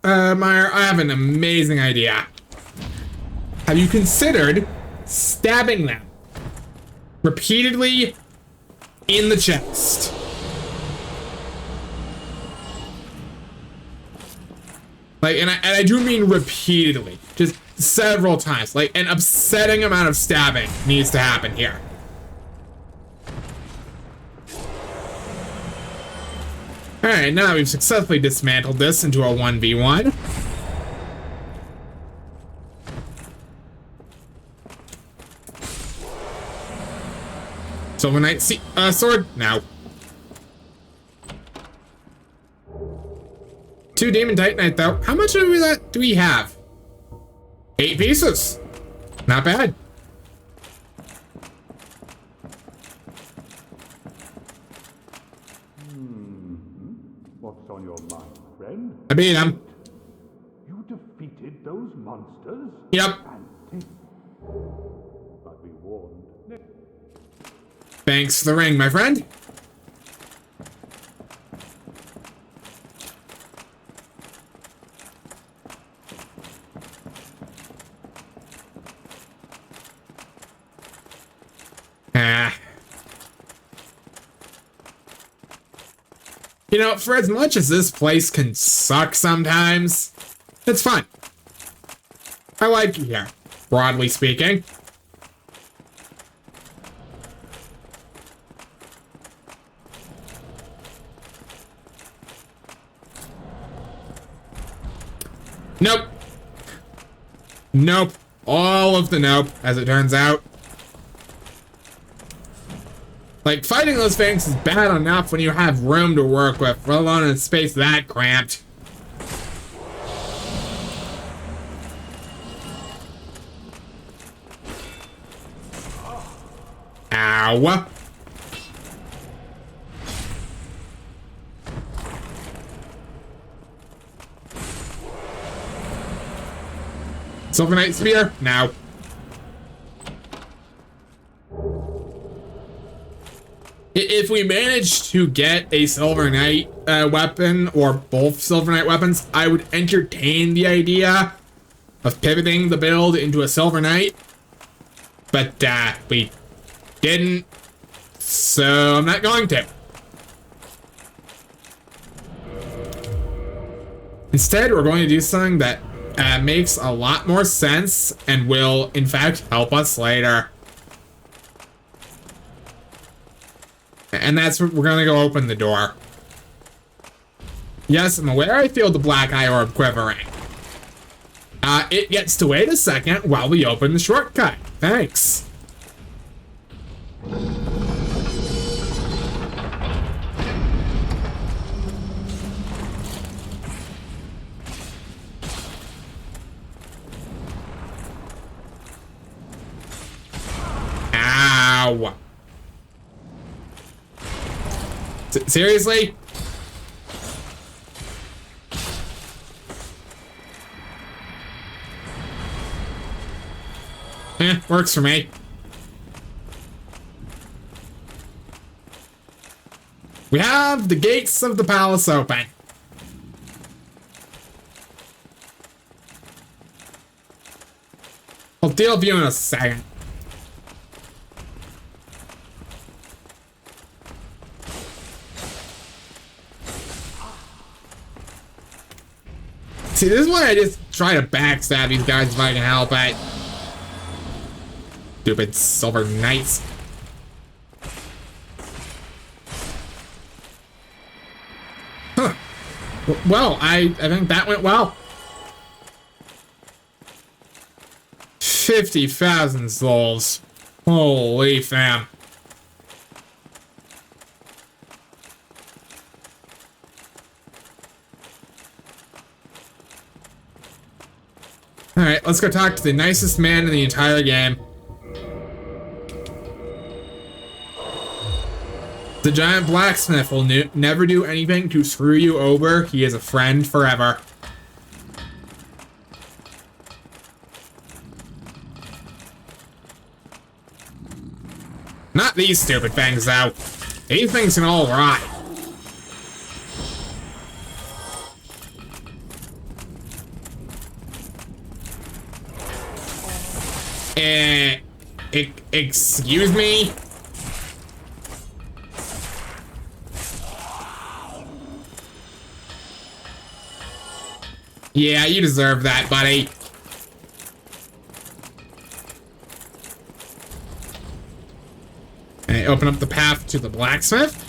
Meyer, I have an amazing idea. Have you considered stabbing them repeatedly in the chest? Like, and I do mean repeatedly, just several times. Like, an upsetting amount of stabbing needs to happen here. Alright, now we've successfully dismantled this into a 1v1. Silver Knight sword? No. 2 Demon Titanite, though. How much of that do we have? 8 pieces. Not bad. What's on your mind, friend? I beat him. You defeated those monsters? Yep. Fantastic. But we warned. Thanks for the ring, my friend. You know, for as much as this place can suck sometimes, it's fun. I like it here, broadly speaking. Nope. Nope. All of the nope, as it turns out. Like, fighting those things is bad enough when you have room to work with, let alone in a space that cramped. Ow. Silver Knight Spear? No. If we manage to get a Silver Knight weapon, or both Silver Knight weapons, I would entertain the idea of pivoting the build into a Silver Knight. But we didn't, so I'm not going to. Instead, we're going to do something that makes a lot more sense and will, in fact, help us later. And that's what we're gonna go open the door. Yes, I'm aware I feel the black eye orb quivering. It gets to wait a second while we open the shortcut. Thanks. Wow. Seriously? Works for me. We have the gates of the palace open. I'll deal with you in a second. See, this is why I just try to backstab these guys if I can help it. Stupid silver knights. Huh. Well, I think that went well. 50,000 souls. Holy fam. Alright, let's go talk to the nicest man in the entire game. The giant blacksmith will never do anything to screw you over. He is a friend forever. Not these stupid things, though. These things can all rot. Excuse me? Yeah, you deserve that, buddy. And open up the path to the blacksmith.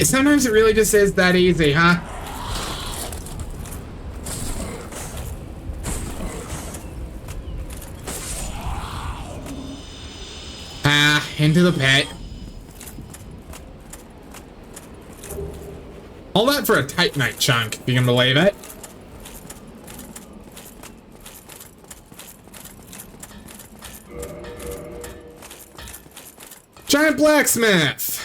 Sometimes it really just is that easy, huh? Into the pit. All that for a Titanite chunk, if you can believe it. Giant blacksmith!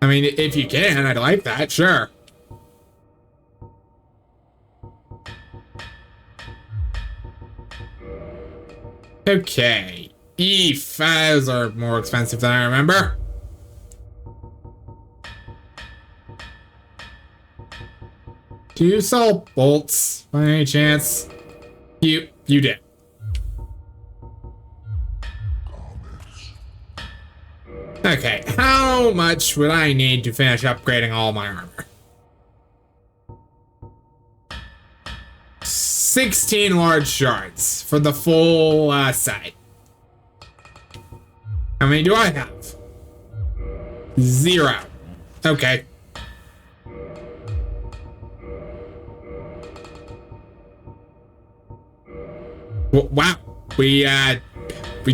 I mean, if you can, I'd like that, sure. Okay. E-files are more expensive than I remember. Do you sell bolts by any chance? You did. Okay, how much would I need to finish upgrading all my armor? 16 large shards for the full set. How many do I have? 0. Okay. Wow. We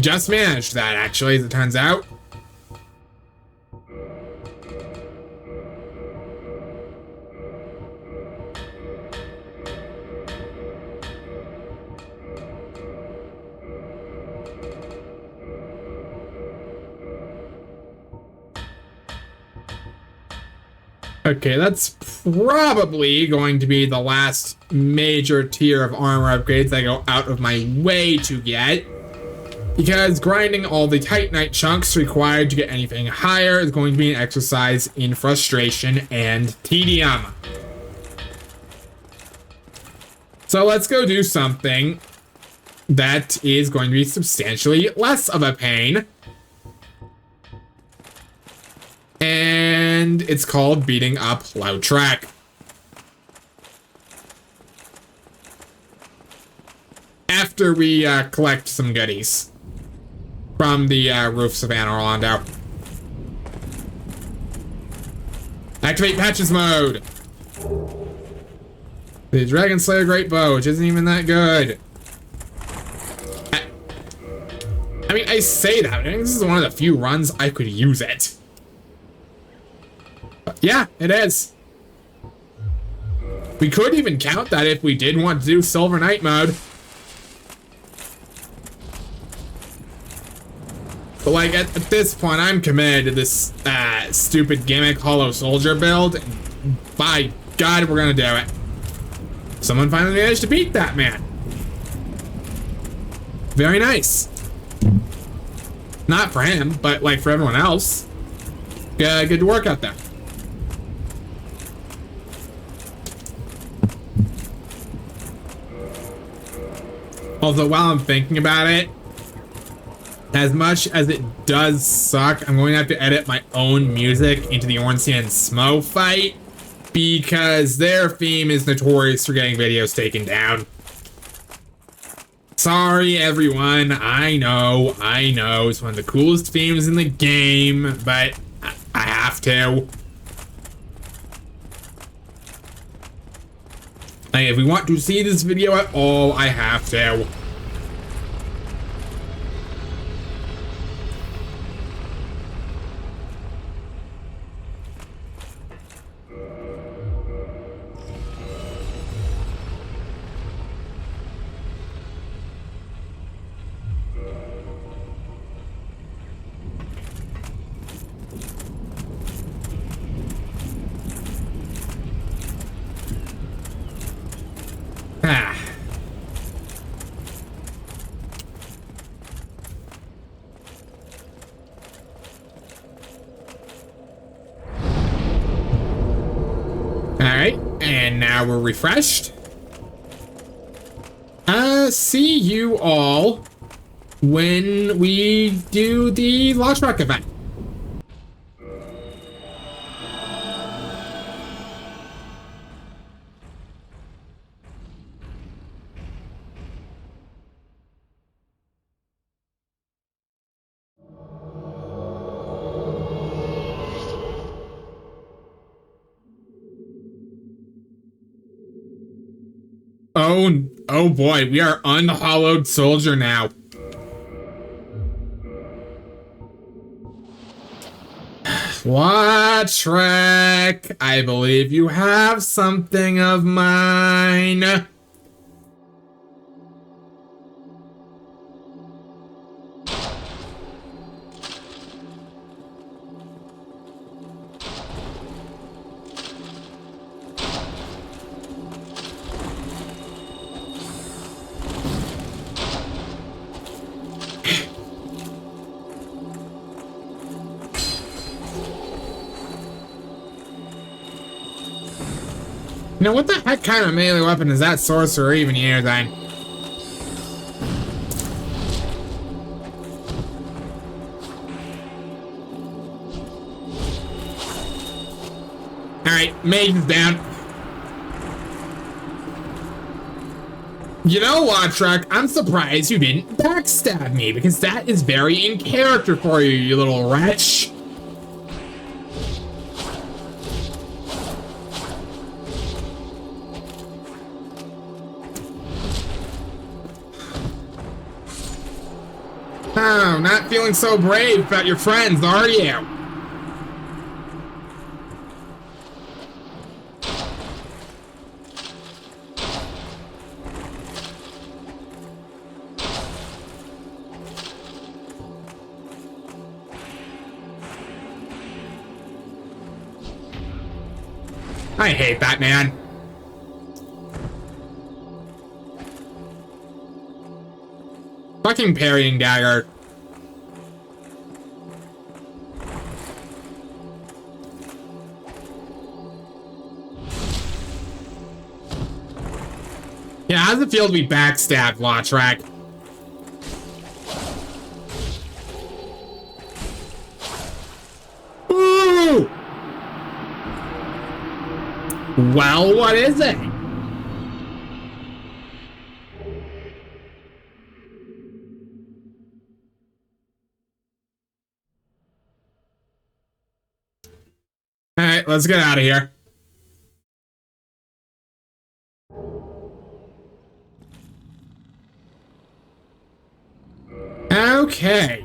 just managed that, actually, as it turns out. Okay, that's probably going to be the last major tier of armor upgrades I go out of my way to get. Because grinding all the Titanite chunks required to get anything higher is going to be an exercise in frustration and tedium. So let's go do something that is going to be substantially less of a pain. And it's called beating up Lautrec. After we collect some goodies from the roofs of Anor, Londo. Activate patches mode. The Dragon Slayer Great Bow, which isn't even that good. I mean, I say that. I think this is one of the few runs I could use it. But yeah, it is. We could even count that if we did want to do Silver Knight mode. But like, at this point, I'm committed to this stupid gimmick Hollow Soldier build. And by God, we're gonna do it. Someone finally managed to beat that man. Very nice. Not for him, but like for everyone else. Good work out there. Although while I'm thinking about it, as much as it does suck, I'm going to have to edit my own music into the Ornstein and Smo fight because their theme is notorious for getting videos taken down. Sorry, everyone. I know. It's one of the coolest themes in the game, but I have to. Like, if we want to see this video at all, I have to. Alright, and now we're refreshed. See you all when we do the Launch Rock event. Oh boy, we are unhollowed soldier now. What, Shrek? I believe you have something of mine. You know, what the heck kind of melee weapon is that sorcerer even use then? Alright, mage is down. You know what, Shrek? I'm surprised you didn't backstab me, because that is very in character for you, you little wretch. Oh, not feeling so brave about your friends, are you? I hate that man. Fucking parrying dagger. Yeah, how's it feel to be backstabbed, Lotrak? Ooh! Well, what is it? Alright, let's get out of here. Okay.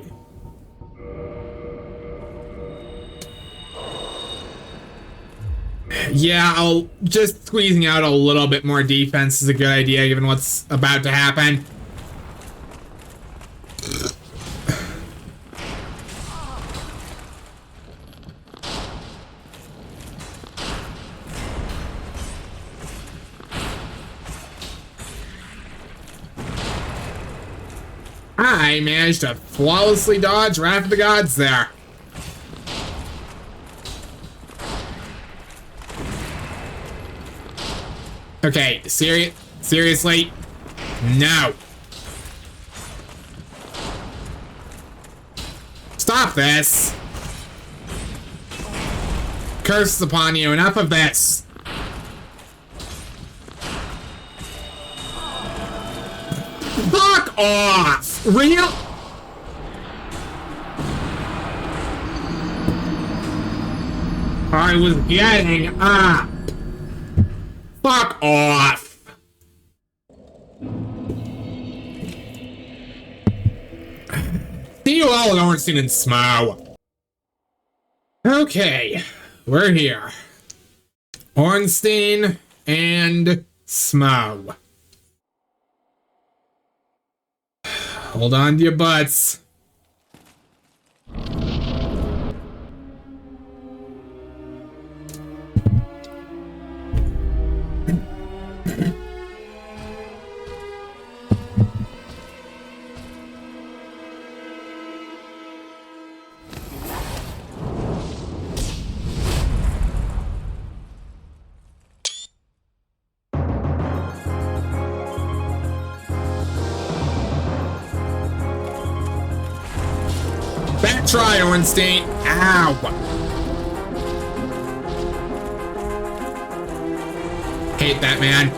Yeah, I'll just squeezing out a little bit more defense is a good idea given what's about to happen. I managed to flawlessly dodge Wrath of the Gods there. Okay, seriously? No. Stop this. Curses upon you, enough of this. Fuck off! Real? I was getting up. Fuck off! See you all at Ornstein and Smo. Okay, we're here. Ornstein and Smo. Hold on to your butts. Bad try, Ornstein. Ow. Hate that man.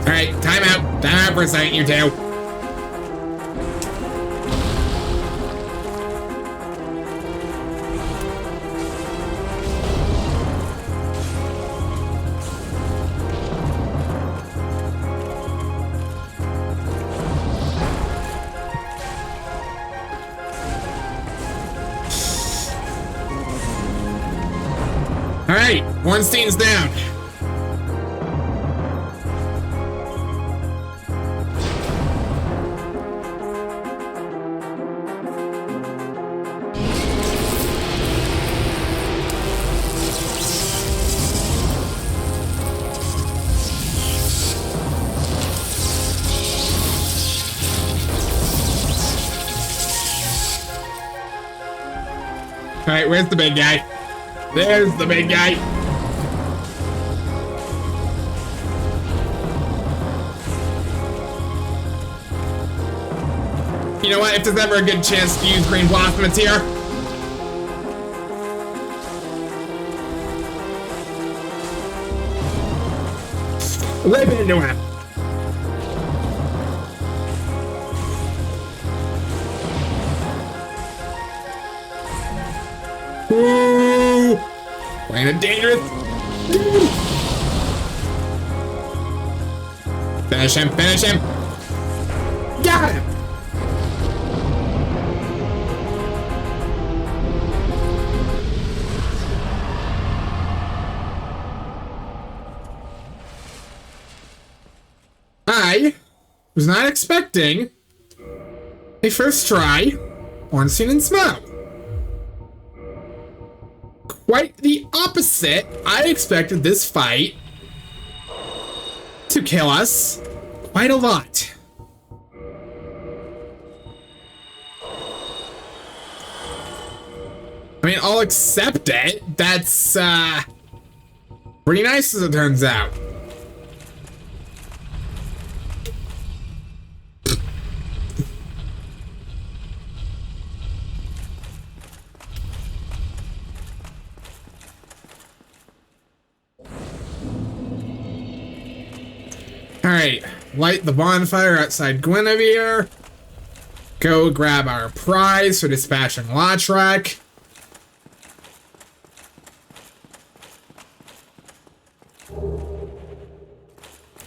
Alright, time out. Time out for a second, you two. Alright, Ornstein's down. Alright, where's the big guy? There's the big guy. You know what? If there's ever a good chance to use Green Blossom, it's here. Rip into him. Ooh, playing it dangerous. Finish him, finish him. Got him. I was not expecting a first try Ornstein and Smo. Quite the opposite. I expected this fight to kill us quite a lot. I mean, I'll accept it. That's, pretty nice as it turns out. Alright, light the bonfire outside Guinevere. Go grab our prize for dispatching Lautrec.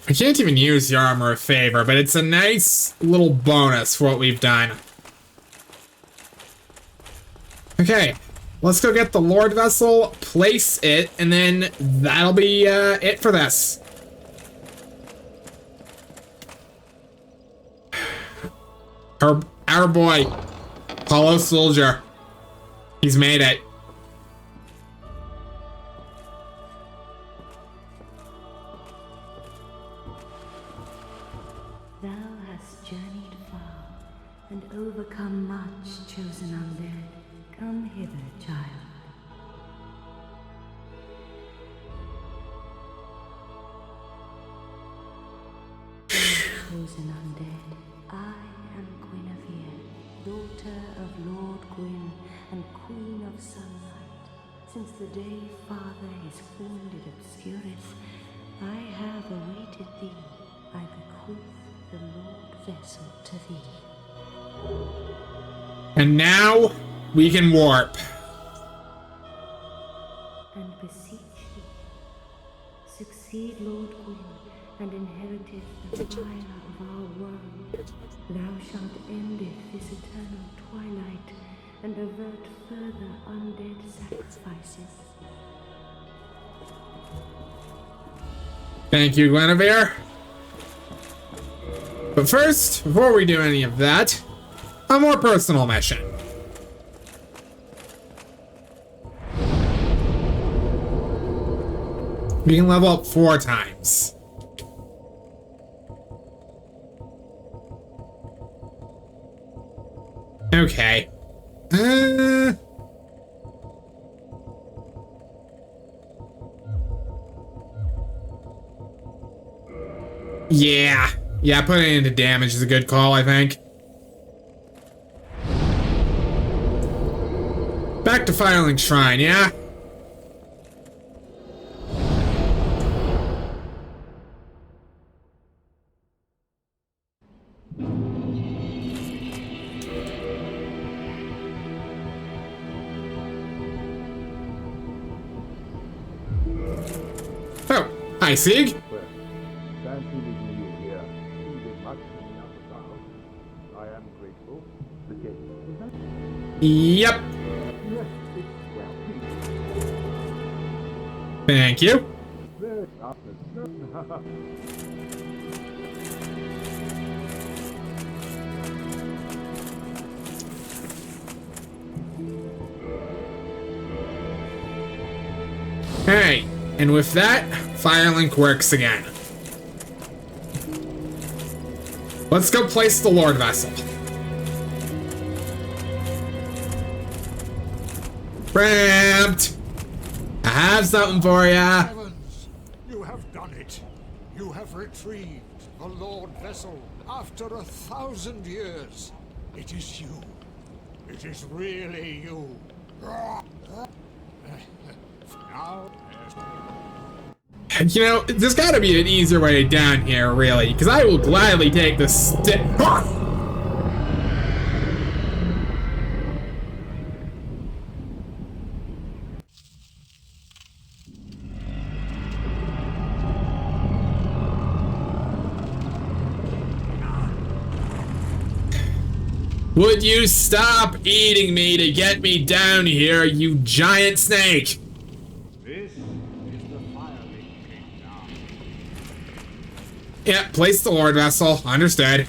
I can't even use the Armor of Favor, but it's a nice little bonus for what we've done. Okay, let's go get the Lord Vessel, place it, and then that'll be it for this. Our boy, Hollow Soldier. He's made it. Thou hast journeyed far and overcome much, chosen undead. Come hither, child. Chosen undead, I am Guinevere, daughter of Lord Gwyn and Queen of Sunlight. Since the day Father his wounded obscureth, I have awaited thee. I bequeath the Lord Vessel to thee. And now we can warp. And beseech thee, succeed Lord Gwyn, and inheriteth the fire of our world. Thou shalt endeth this eternal twilight, and avert further undead sacrifices. Thank you, Guinevere. But first, before we do any of that, a more personal mission. We can level up 4 times. Okay. Yeah, putting it into damage is a good call, I think. Back to Firelink Shrine, yeah? Oh, hi, Sieg. Well, fancy meeting you here. You did much for me out of the house. I am grateful. The gate, is that? Yep. Yes, it's well. Thank you. There, after. Alright, and with that, Firelink works again. Let's go place the Lord Vessel. Ramped! I have something for ya. Heavens, you have done it. You have retrieved the Lord Vessel after 1,000 years. It is you. It is really you. Now, You know, there's gotta be an easier way down here, really, because I will gladly take the stick. Would you stop eating me to get me down here, you giant snake? This is the Firelink Kingdom. Yeah, place the Lord Vessel. Understood.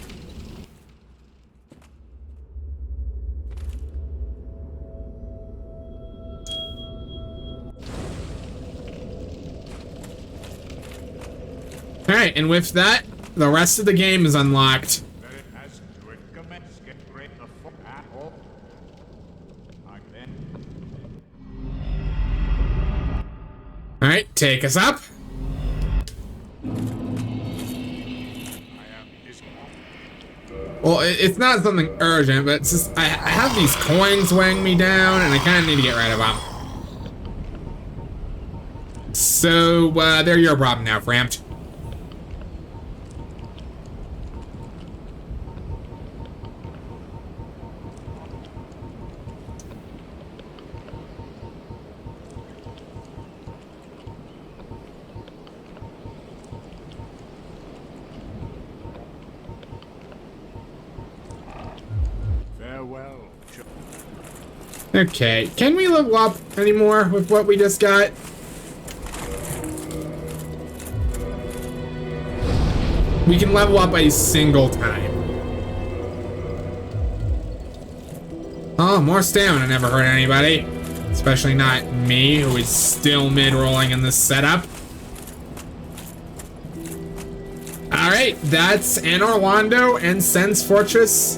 Alright, and with that, the rest of the game is unlocked. Alright, take us up. Well, it's not something urgent, but it's just, I have these coins weighing me down, and I kind of need to get rid of them. So, they're your problem now, Ramped. Okay, can we level up anymore with what we just got? We can level up a single time. Oh, more stamina never hurt anybody. Especially not me, who is still mid-rolling in this setup. Alright, that's Anor, Londo, and Sens Fortress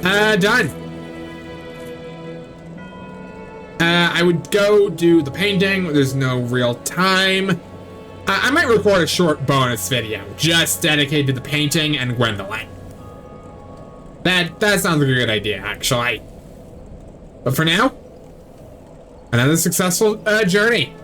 done. I would go do the painting. There's no real time. I might record a short bonus video just dedicated to the painting and Gwendolyn. That sounds like a good idea, actually. But for now, another successful journey.